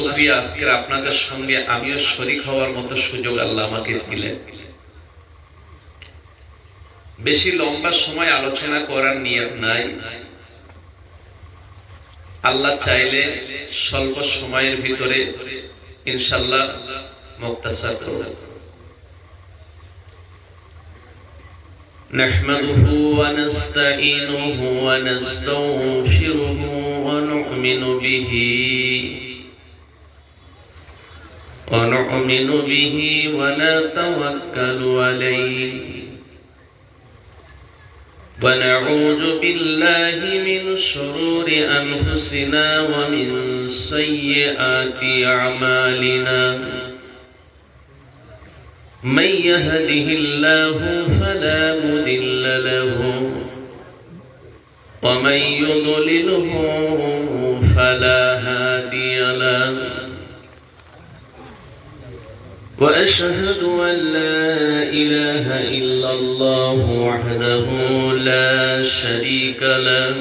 সুফিয়া আজকের আপনাদের সঙ্গে আমিও শরীক হওয়ার মতো সুযোগ আল্লাহ আমাকে দিলেন। বেশি লম্বা সময় আলোচনা করার নিয়ত নাই। আল্লাহ চাইলে স্বল্প সময়ের ভিতরে ইনশাআল্লাহ মুক্তাসার করব। نحمده ونستعينه ونستغفره ونؤمن به ونتوكل عليه ونعوذ بالله من شرور أنفسنا ومن سيئات أعمالنا من يهده الله فلا مضل له ومن يضلله فلا هادي له وأشهد أن لا إله إلا الله وحده لا شريك له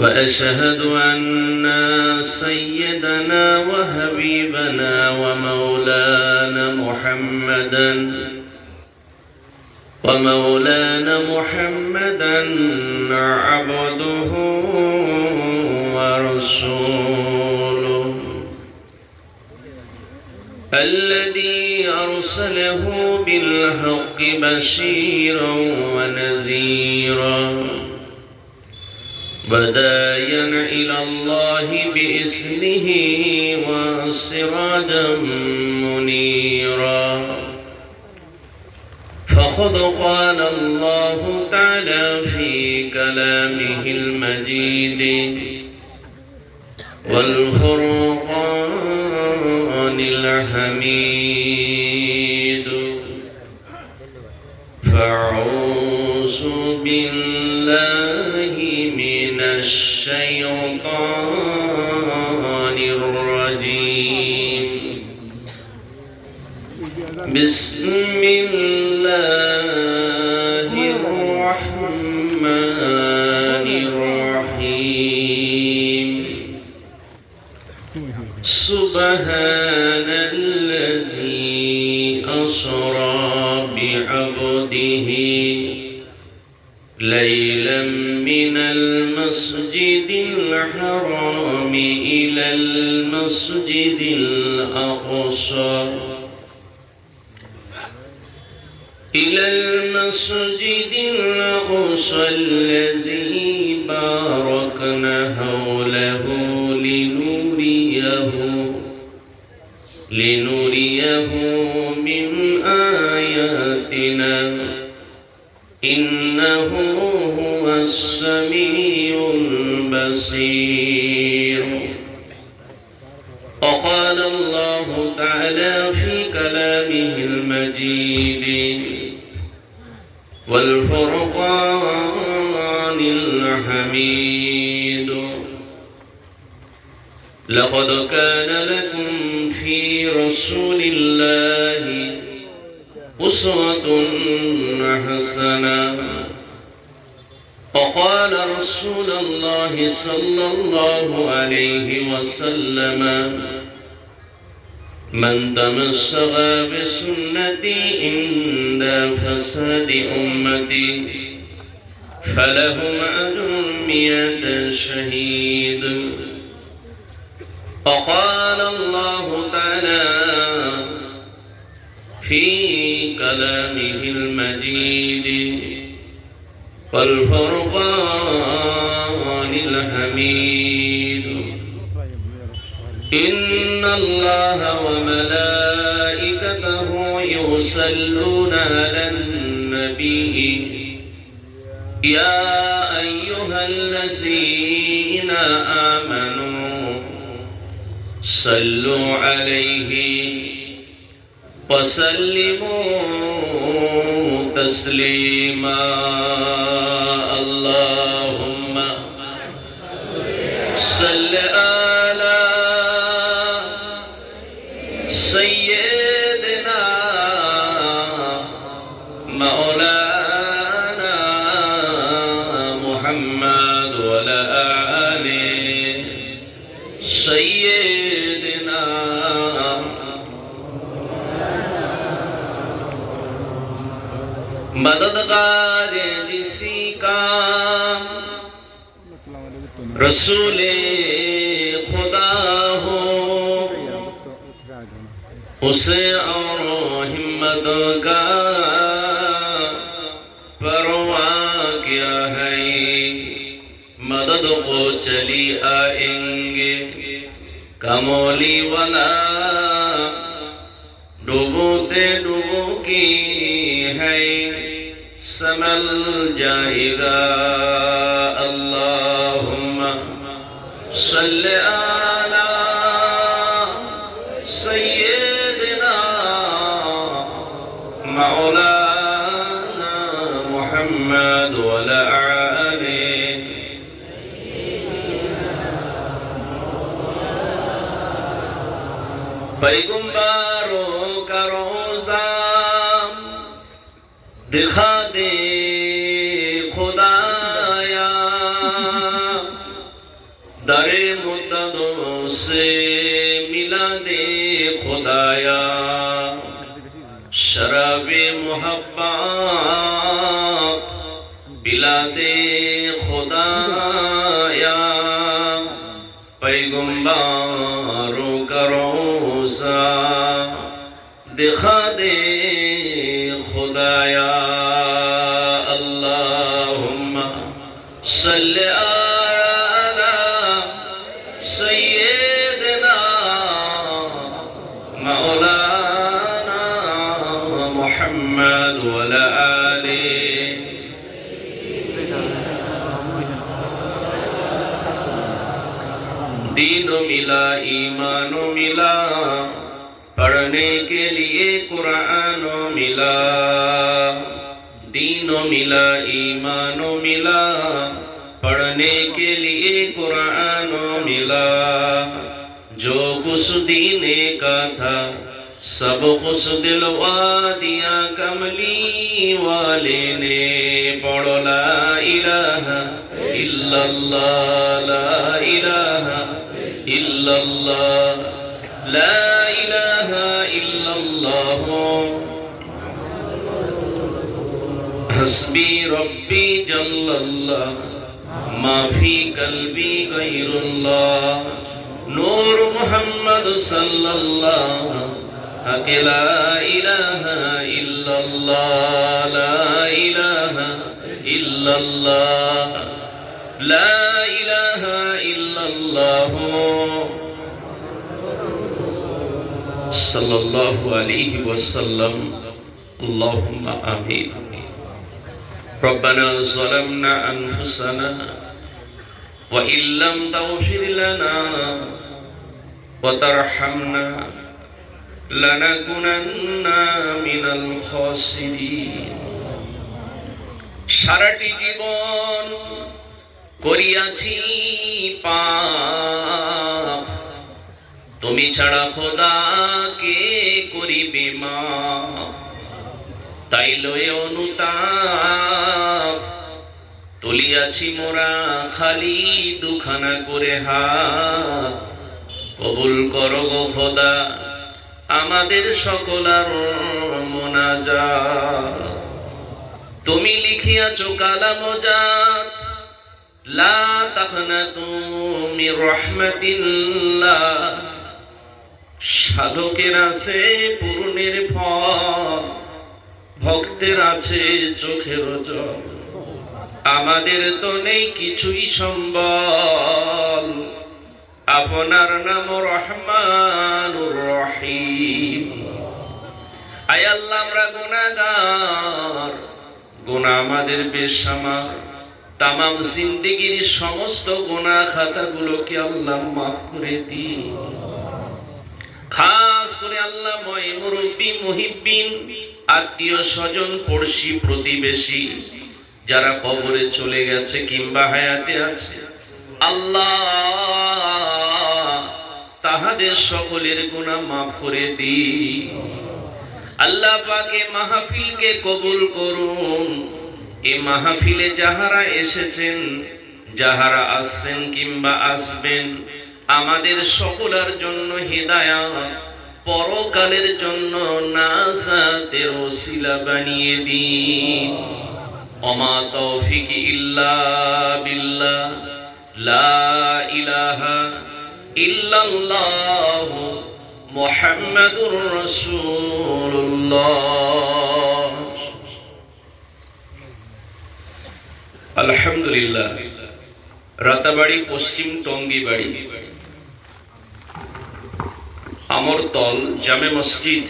وأشهد أن سيدنا وحبيبنا ومولانا محمدا عبده ورسوله الذي أرسله بالحق بشيرا ونذيرا وداعيا إلى الله بإذنه وسراجا منيرا فقد قال الله تعالى في كلامه المجيد والفرقان الحميد فأعوذ بالله من الشيطان الرجيم بسم الله الرحمن الرحيم سبحان الذي أسرى بعبده ليلا من المسجد الحرام إلى المسجد الأقصى الذي باركنا حوله لنريه من آياتنا إنه هو السميع البصير. وقال الله تعالى في كلامه المجيد والفرقان الحميد لقد كان لكم في رسول الله أسوة حسنة. وقال رسول الله صلى الله عليه وسلم من تمسك بسنتي عند فساد أمتي فله أجر 100 شهيد. وقال الله تعالى في كلامه المجيد والفرقان الحميد إن الله وملائكته يصلون على النبي يا أيها الذين آمنوا صلوا عليه وسلموا تسليما. اللهم صل على سيدنا مولانا محمد وعلى آله سيدنا मददगार जिसी का रसूल खुदा हो उसे और हिम्मत का परवाह क्या है। मदद को चली आएंगे कमौली वाला डूबोते डूबोगी है समल जाएगा। अल्लाहुम्मा सल्ली अला सय्यिदिना मौलाना मुहम्मद व अला आलिहि पैगंबरों का रोज़ा दिखा दे खुदाया, दरे मुद्दतों से मिला दे खुदाया। शराबे मोहब्बत पिला दे खुदाया। पैगंबरों का रोज़ा दिखा दे खुदाया। अल्लाहुम्मा सल्ली अला सय्यिदिना मौलाना मुहम्मद व अला आलिहि। दीन मिला ईमान मिला, पढ़ने के लिए कुरान मिला। दीन मिला ईमान मिला, पढ़ने के लिए कुरान मिला। जो कुछ दीने का था सब कुछ दिलवा दिया कमली वाले ने। पढ़ो ला इलाहा इल्लल्लाह, ला इलाहा इल्लल्लाह, ला इलाहा इल्लल्लाह। हस्बी रब्बी जल्लल्लाह, माफी कल्बी गैरुल्लाह। नूर मोहम्मद सल्लल्लाह, ला इलाहा इल्लल्लाह, ला इलाहा इल्लल्लाह, ला इलाहा इल्लल्लाह सल्लल्लाहु अलैहि वसल्लम। अल्लाहुम्मा आमीन। रब्बना ज़लमना अनफुसना व इल्लम तग़फिर लना व तरहमना लनकुनन्ना मिनाल खासिरीन। সারাটি জীবন করিয়াছি পাপ, তুমি ছাড়া খোদা কে করিবে মাপ। তাই লয়ে অনুতাপ তুলিয়াছি মোরা খালি দুখানা করে হাত। কবুল করো গো খোদা আমাদের সকলার মোনাজাত। তুমি লিখিয়াছো কালামজাত, লা তাকনাতু মির রাহমাতিল্লাহ। সাধকের আছে পূর্ণের ফল, ভক্তের আছে চোখের জল। আমাদের তো নেই কিছুই সম্বল, আপনার নাম রহমানুর রহিম। আয় আল্লাহ আমরা গুনাহগার, গুনাহ আমাদের বেসামার। তামাম জিন্দেগির সমস্ত গুনাহ খাতাগুলোকে আল্লাহ মাফ করে দিন। খাস করে আল্লাহ ময় মুরব্বী মুহিব্বিন, আত্মীয় স্বজন, পড়শি প্রতিবেশী যারা কবরে চলে গেছে কিংবা হায়াতে আছে, আল্লাহ তাহাদের সকলের গুনাহ মাফ করে দিন। আল্লাহ পাকে মাহফিলকে কবুল করুন। এই মাহফিলে যাহারা এসেছেন, যাহারা আসছেন কিংবা আসবেন, আমাদের সকলের জন্য হিদায়াত, পরকালের জন্য নাজাতের ওসিলা বানিয়ে দিন। ওমা তৌফিক ইল্লা বিল্লাহ, লা ইলাহা ইল্লাল্লাহ, মুহাম্মাদুর রাসূলুল্লাহ। আলহামদুলিল্লাহ। রাতাবাড়ি, পশ্চিম টঙ্গিবাড়ি, আমরতল জামে মসজিদ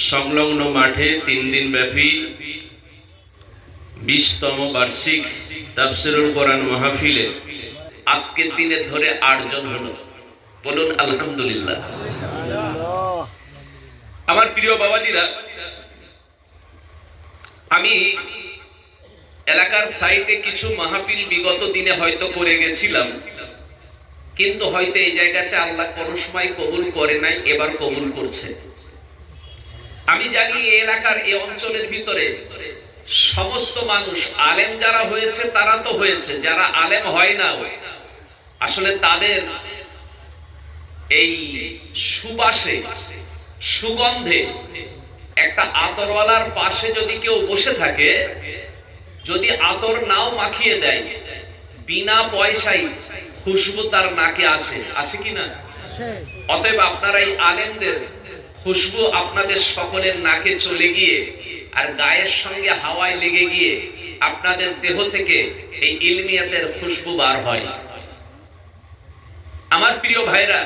সংলগ্ন মাঠে 3 দিন ব্যাপী 20তম বার্ষিক তাফসীরুল কোরআন মাহফিলে আজকের দিনে ধরে 8 জন হলো। বলুন আলহামদুলিল্লাহ। আমার প্রিয় বাবাজিরা, আমি এলাকার সাইটে কিছু মাহফিল বিগত দিনে হয়তো করে গেছিলাম, কিন্তু হয়তো এই জায়গাতে আল্লাহ কোন সময় কবুল করে নাই, এবার কবুল করছে। আমি জানি এই এলাকার এই অঞ্চলের ভিতরে সমস্ত মানুষ আলেম যারা হয়েছে তারা তো হয়েছে, যারা আলেম হয় না আসলে তাদের এই সুবাসে, সুগন্ধে একটা আতরওয়ালার পাশে যদি কেউ বসে থাকে, যদি আতর নাও মাখিয়ে দেয়, বিনা পয়সায় খুশবু তার নাকে আসে, আসে কি না? অতএব আপনারা এই আলেমদের খুশবু আপনাদের সকলের নাকে চলে গিয়ে আর গায়ের সঙ্গে হাওয়ায় লেগে গিয়ে আপনাদের দেহ থেকে এই ইলমিয়াতের খুশবু বার হয়। আমার প্রিয় ভাইরা,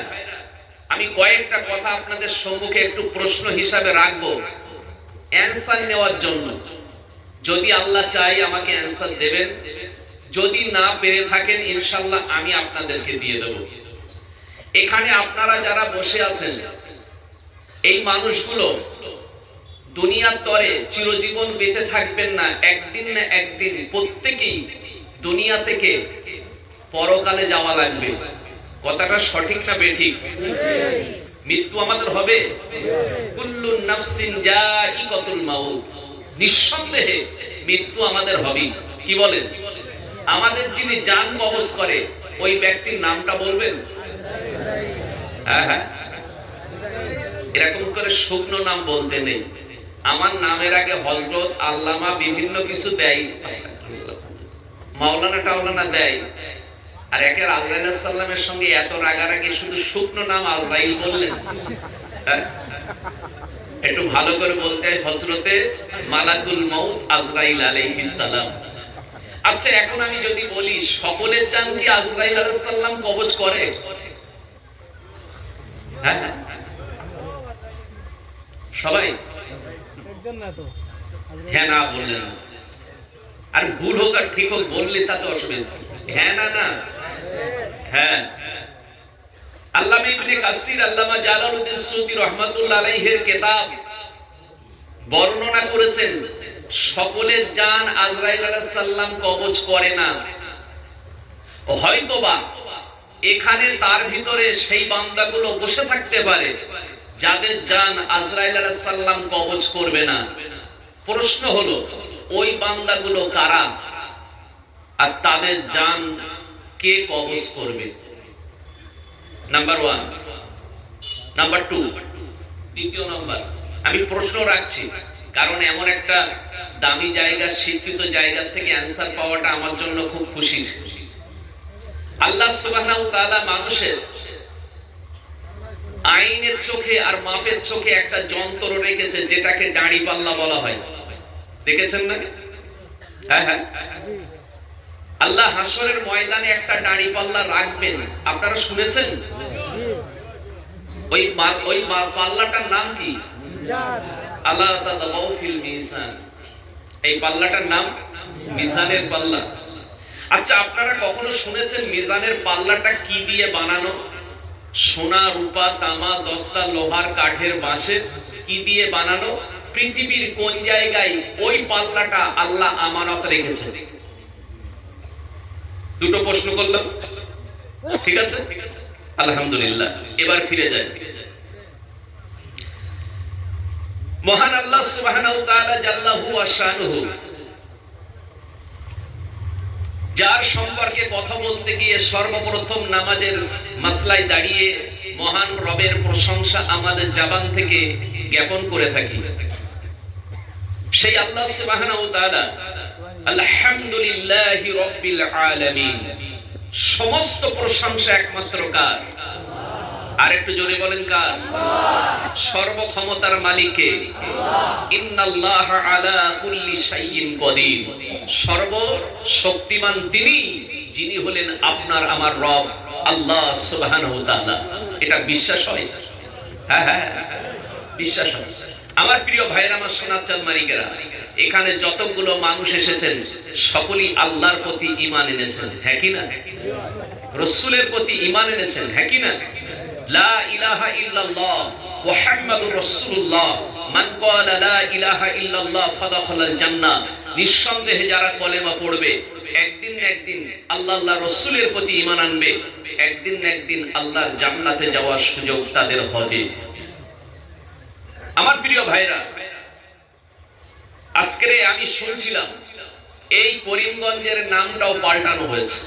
আমি কয়েকটা কথা আপনাদের সম্মুখে একটু প্রশ্ন হিসাবে রাখবো অ্যানসার নেওয়ার জন্য। যদি আল্লাহ চাই আমাকে অ্যানসার দেবেন, যদি না পেরে থাকেন ইনশাআল্লাহ আমি আপনাদেরকে দিয়ে দেব। এখানে আপনারা যারা বসে আছেন, এই মানুষগুলো দুনিয়ার তরে চিরজীবন বেঁচে থাকবেন না, একদিন না একদিন প্রত্যেকেই দুনিয়া থেকে পরকালে যাওয়া লাগবে। কথাটা সঠিক না বেঠিক? মৃত্যু আমাদের হবে। কুল্লু নাফসিন যায়িকাতুল মাউত, নিঃসন্দেহে মৃত্যু আমাদের হবে। কি বলেন? আমাদের যিনি জান কবজ করে ওই ব্যক্তির নামটা বলবেন? হ্যাঁ হ্যাঁ, এরকম করে শুকনো নাম বলতে নেই। আমার নামের আগে হযরত, আল্লামা বিভিন্ন কিছু দেয়, মাওলানা টাওলানা দেয়, আর একের আজরাইল আলাইহিস সালামের সঙ্গে এত রাগারাগি শুধু শুকনো নাম আজরাইল বললেন। একটু ভালো করে বলতে হয় হযরতে মালাকুল মাউত আজরাইল আলাইহিস সালাম। আচ্ছা, এখন আমি যদি বলি সকলের জান কি আজরাইল আলাইহিস সালাম কবজ করে? হ্যাঁ সবাই? হ্যাঁ না বললেন, আর ভুল হোক আর ঠিক হোক বললে তাতে অসুবিধা। হ্যাঁ না না হ্যাঁ। আল্লামা ইবনে কাসির, আল্লামা জালালউদ্দিন সুয়ুতী রাহমাতুল্লাহ আলাইহির কিতাব বর্ণনা করেছেন সকলের জান আজরাইল আলাইহিস সালাম কবজ করে না। হয়তোবা এখানে তার ভিতরে সেই বান্দাগুলো বসে থাকতে পারে যাদের জান আজরাইল আলাইহিস সালাম কবজ করবে না। প্রশ্ন হলো ওই বান্দাগুলো কারা আর তাদের জান কে কবজ করবে? নাম্বার 1। নাম্বার 2, দ্বিতীয় নাম্বার আমি প্রশ্ন রাখছি, কারণ এমন একটা দামি জায়গা, শিক্ষিত জায়গা থেকে অ্যানসার পাওয়াটা আমার জন্য খুব খুশির। আল্লাহ সুবহানাহু ওয়া তাআলা মানুষের আইনের চোখে আর মাপের চোখে একটা যন্ত্র রেখেছে, যেটাকে দাড়ি পাল্লা বলা হয়। দেখেছেন না? হ্যাঁ হ্যাঁ। আল্লাহ হাসরের ময়দানে একটা দাড়ি পাল্লা রাখবেন, আপনারা শুনেছেন? ওই পাল্লাটার নাম কি? আল্লাহ তাআলা ফিল মিজান। এই পাল্লাটার নাম মিজানের পাল্লা। আচ্ছা, আপনারা কখনো শুনেছেন মিজানের পাল্লাটা কি দিয়ে বানানো? সোনা, রূপা, তামা, দস্তা, লোহার, কাঠের, বাঁশের, কি দিয়ে বানানো? পৃথিবীর কোন জায়গায় ওই পাল্লাটা আল্লাহ আমানত রেখেছে? দুটো প্রশ্ন করলাম, ঠিক আছে? আলহামদুলিল্লাহ। এবার ফিরে যাই। মহান আল্লাহ সুবহানাহু ওয়া তাআলা জাল্লাহু ওয়া শানুহু যার সম্পর্কে কথা বলতে গিয়ে সর্বপ্রথম নামাজের মাসলায় দাঁড়িয়ে মহান রবের প্রশংসা আমাদের জবান থেকে জ্ঞাপন করে থাকি, সেই আল্লাহ সুবহানাহু ওয়া তাআলা আলহামদুলিল্লাহি রাব্বিল আলামিন। সমস্ত প্রশংসা একমাত্র কার? আর একটু জোরে বলেন কার? সর্বক্ষমতার মালিককে। ইন্নাল্লাহা আলা কুল্লি শাইইন কদির। সর্বশক্তিমান তিনি, যিনি হলেন আপনার আমার রব আল্লাহ সুবহানাহু ওয়া তাআলা। এটা বিশ্বাস হয়? হ্যাঁ হ্যাঁ বিশ্বাস হয়। আমার প্রিয় ভাইরা, আমার সোনার চাঁদ মানিকেরা, এখানে যতগুলো মানুষ এসেছেন সকলেই আল্লাহর প্রতি ঈমান এনেছেন, হ্যাঁ কি না? রাসূলের প্রতি ঈমান এনেছেন, হ্যাঁ কি না? লা ইলাহা ইল্লাল্লাহ মুহাম্মাদুর রাসূলুল্লাহ, মান ক্বালা লা ইলাহা ইল্লাল্লাহ ফাদাখালাল জান্নাহ। নিঃসন্দেহে যারা কলেমা পড়বে একদিন না একদিন আল্লাহর রাসূলের প্রতি ঈমান আনবে, একদিন না একদিন আল্লাহর জান্নাতে যাওয়ার সুযোগ তাদের হবে। আমার প্রিয় ভাইরা, আজকে আমি শুনছিলাম এই করিমগঞ্জের নামটাও পাল্টানো হয়েছে,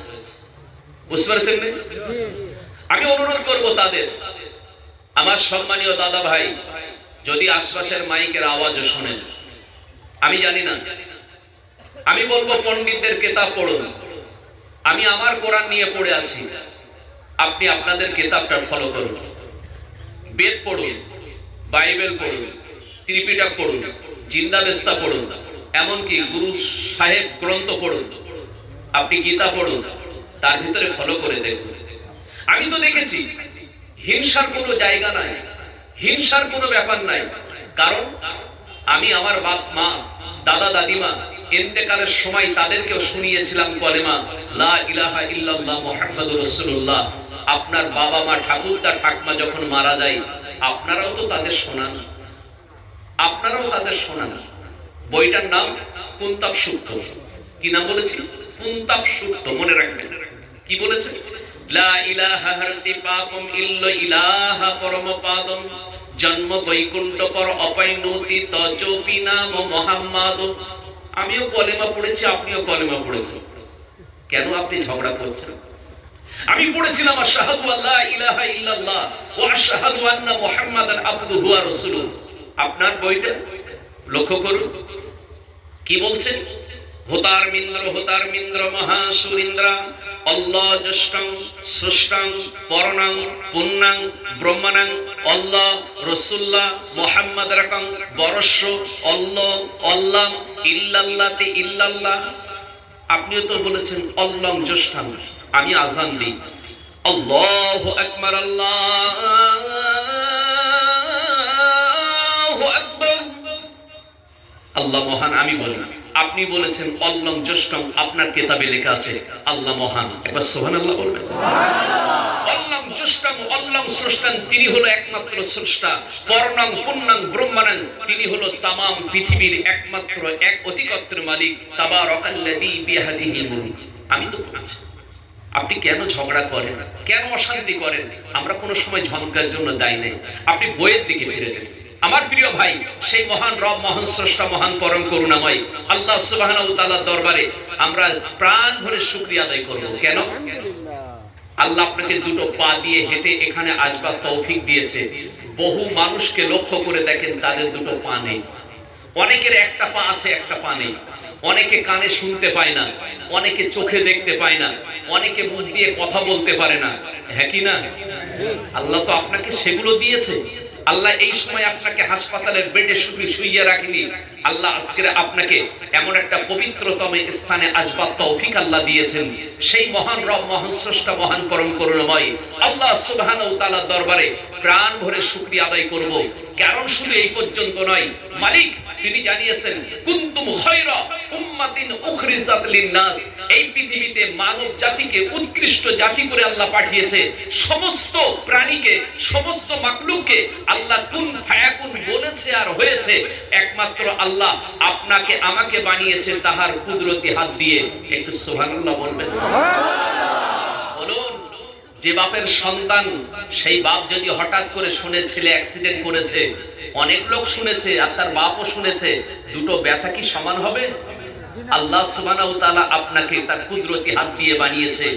বুঝতে পারছেন? আমি অনুরোধ করব তাদের, আমার সম্মানীয় দাদা ভাই, যদি আশপাশের মাইকের আওয়াজও শোনেন, আমি জানি না, আমি বলবো পণ্ডিতদের কিতাব পড়ুন। আমি আমার কোরআন নিয়ে পড়ে আছি, আপনি আপনাদের কিতাবটা ফলো করুন। বেদ পড়ুন, বাইবেল পড়ুন, ত্রিপিটক পড়ুন, জিন্দাবেস্তা পড়ুন, এমনকি গুরু সাহেব গ্রন্থ পড়ুন, আপনি গীতা পড়ুন, তার ভিতরে ফলো করে দেখুন। আমি তো দেখেছি হিংসার কোনো জায়গা নাই, হিংসার কোনো ব্যাপার নাই। কারণ আমি আমার বাপ মা, দাদা দাদিমা ইন্তেকালের সময় তাদেরকেও শুনিয়েছিলাম কলেমা লা ইলাহা ইল্লাল্লাহ মুহাম্মাদুর রাসূলুল্লাহ। আপনার বাবা মা, ঠাকুরদা ঠাকমা যখন মারা যায়, আপনারাও তো তাদের শোনান, আপনারাও তাদের শোনান। বইটার নাম কুনতাব সূক্ত। কি নাম বলেছি? কুনতাব সূক্ত, মনে রাখবেন। কি বলেছে? লা ইলাহা হারতি পাপম ইল্লা ইলাহা পরমপাদম, জন্ম বৈকুণ্ঠ পর অপাইনতি তজপি নাম মুহাম্মাদ। আমিও কলেমা পড়েছি, আপনিও কলেমা পড়েছেন, কেন আপনি ঝগড়া করছেন? আমি পড়েছিলাম আশহাদু আল্লা ইলাহা ইল্লাল্লাহ ওয়া আশহাদু আন্না মুহাম্মাদান আবদুহু ওয়া রাসূলুহু। আপনার বইটা লক্ষ্য করুন কি বলছে? হোতার মিন্দ্র মহাসুরিন্দ্রা আল্লাহ জ্যেষ্ঠং স্রষ্টাং পরনাং পুণ্যাং ব্রহ্মাণাং আল্লাহ রাসূলুল্লাহ মুহাম্মদ রাকাং বরস্য আল্লাহ আল্লাহ ইল্লাল্লাহি ইল্লাল্লাহ। আপনিও তো বলেছেন আল্লাহ জ্যেষ্ঠং। আমি আযান দিই, আল্লাহু আকবার, আল্লাহু আকবার, আল্লাহ মহান। আমি বলি, আপনি বলেছেন আল্লাহ জ্যেষ্ঠং, আপনার কিতাবে লেখা আছে আল্লাহ মহান। একবার সুবহানাল্লাহ বলবেন। আল্লাহ জ্যেষ্ঠং, আল্লাহ স্রষ্টাং, তিনি হলো একমাত্র স্রষ্টা। পরনাং পুণ্যাং ব্রহ্মাণাং, তিনি হলো তামাম পৃথিবীর একমাত্র এক অধিকর্তার মালিক। তাবারাকাল্লাযী বিহাদিহিল মুলক। আমি তো বলছি, আপনি কেন ঝগড়া করেন, কেন অশান্তি করেন? আমরা কোনো সময় ঝগড়ার জন্য দায়ী নেই। আপনি বইয়ের দিকে ফিরে যান। আমার প্রিয় ভাই, সেই মহান রব, মহান স্রষ্টা, মহান পরম করুণাময় আল্লাহ সুবহানাহু ওয়া তাআলার দরবারে আমরা প্রাণ ভরে শুকরিয়া আদায় করব। কেন? আল্লাহ আপনাকে দুটো পা দিয়ে হেঁটে এখানে আসবার তৌফিক দিয়েছে। বহু মানুষকে লক্ষ্য করে দেখেন, তাদের দুটো পা নেই। অনেকের একটা পা আছে, একটা পা নেই। অনেকে কানে শুনতে পায় না, অনেকে চোখে দেখতে পায় না, অনেকে মুখ দিয়ে কথা বলতে পারে না, হ্যাঁ কি না? আল্লাহ তো আপনাকে সেগুলো দিয়েছে। আল্লাহ এই সময় আপনাকে হাসপাতালের বেডে শুইয়ে রাখেনি। আল্লাহ আজকে আপনাকে এমন একটা পবিত্রতম স্থানে আসবার তৌফিক আল্লাহ দিয়েছেন। সেই মহান রব, মহান স্রষ্টা, মহান পরম করুণাময় আল্লাহ সুবহানাহু ওয়া তাআলার দরবারে প্রাণ ভরে শুকরিয়া আদায় করব। কারণ শুধু এই পর্যন্ত নয়, মালিক তিনি জানিয়েছেন কুনতুম খায়রা উম্মাতিন উখরিজাত লিন-নাস। এই পৃথিবীতে মানব জাতিকে উৎকৃষ্ট জাতি করে আল্লাহ পাঠিয়েছে। সমস্ত প্রাণীকে, সমস্ত মাখলুককে আল্লাহ কুন ফায়াকুন বলেছে আর হয়েছে। একমাত্র আল্লাহ আপনাকে আমাকে বানিয়েছে তাহার কুদরতি হাত দিয়ে। একটু সুবহানাল্লাহ বলবেন। বলুন, যে বাপের সন্তান, সেই বাপ যদি হঠাৎ করে শুনে ছেলে অ্যাক্সিডেন্ট করেছে, অনেক লোক শুনেছে আর তার বাপও শুনেছে, দুটো ব্যথা কি সমান হবে? আল্লাহ সুবহানাহু ওয়া তাআলা আপনাকে তার কুদরতি হাত দিয়ে বানিয়েছে।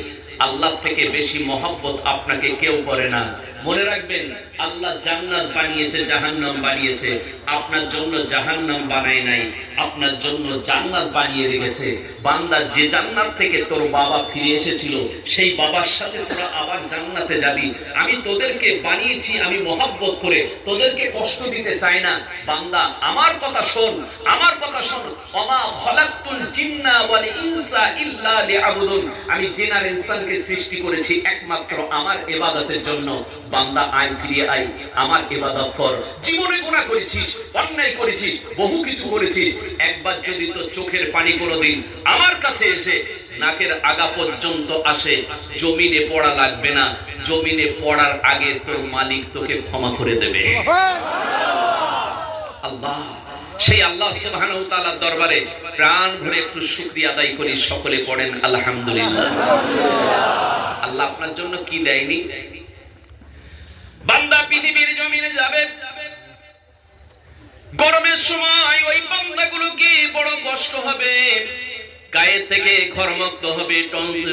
আল্লাহ থেকে বেশি মহব্বত আপনাকে কেউ করে না। মনে রাখবেন, আল্লাহ জান্নাত বানিয়েছে, জাহান্নাম বানিয়েছে, আপনার জন্য জাহান্নাম বানায় নাই, আপনার জন্য জান্নাত বানিয়ে রেখেছে। বান্দা, যে জান্নাত থেকে তোর বাবা ফিরে এসেছিল সেই বাবার সাথে তোরা আবার জান্নাতে যাবি। আমি তোদেরকে বানিয়েছি আমি মহব্বত করে, তোদেরকে কষ্ট দিতে চাই না। বান্দা, আমার কথা শোন, আমার কথা শোন। ওমা খলাকতুল জিন্না ওয়াল ইনসা ইল্লা লিআবুদুন। আমি জিন আর ইনসানকে সৃষ্টি করেছি একমাত্র আমার ইবাদতের জন্য। বান্দা, আয়, ফিরে আয়, আমার ইবাদত কর। জীবনে গুনাহ করেছিস, অন্যায় করেছিস, বহু কিছু করেছিস। একবার যদি তো চোখের পানি কোনোদিন আমার কাছে এসে নাকের আগা পর্যন্ত আসে, জমিনে পড়া লাগবে না। জমিনে পড়ার আগে তোর মালিক তোকে ক্ষমা করে দেবে। আল্লাহ, সেই আল্লাহ সুবহানাহু ওয়া তাআলার দরবারে প্রাণ ভরে একটু শুকরিয়া আদায় করি। সকলে পড়েন আলহামদুলিল্লাহ। আল্লাহ আপনার জন্য কি দেয়নি? বান্দা পৃথিবীর জমিনে যাবে, গরমের সময় ওই বান্দাগুলোকে বড় কষ্ট হবে, গায়ে থেকে ঘরমুক্ত হবে,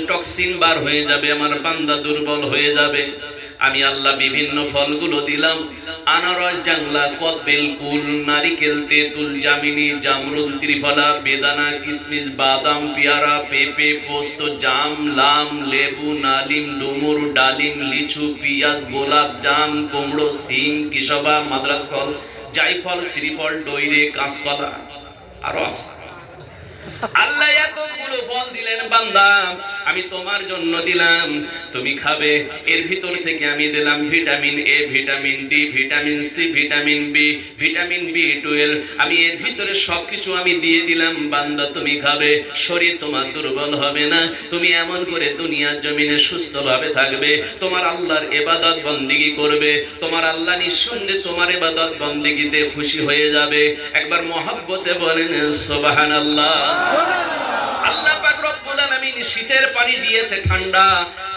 টক্সিন বার হয়ে যাবে, আমার বান্দা দুর্বল হয়ে যাবে। আমি আল্লাহ বিভিন্ন ফলগুলো দিলাম, আনারস, জাংলা, কদবেল, কুল, নারিকেল, তেঁতুল, জামিনী, জামরুল, ত্রিফলা, বেদানা, কিশমিশ, বাদাম, পেয়ারা, পেঁপে, পোস্ত, জাম, লাম, লেবু, নালিম, ডুমুর, ডালিম, লিচু, পিয়াজ, গোলাপ জাম, কুমড়ো, সিম, কিশবা, মাদ্রাস ফল, জায়ফল, শ্রীফল, ডইরে, কাঁচকলা, আরো আছে। আল্লাহ এতগুলো ফল দিলেন, বান্দা আমি তোমার জন্য দিলাম, তুমি খাবে। এর ভিতর থেকে আমি দিলাম vitamin A, vitamin D, vitamin C, vitamin B, vitamin বি12। আমি এর ভিতরে সবকিছু আমি দিয়ে দিলাম, বান্দা তুমি খাবে। শরীর তোমার দুর্বল হবে না, তুমি এমন করে দুনিয়ার জমিনে সুস্থভাবে থাকবে, তোমার আল্লাহর ইবাদত বন্দেগী করবে, তোমার আল্লাহ নিঃসন্দেহে তোমার ইবাদত বন্দেগীতে খুশি হয়ে যাবে। একবার মহব্বতে বলেন সুবহানাল্লাহ। আল্লাহ পাক রব্বুল আলামিন শীতের পানি দিয়েছে ঠান্ডা।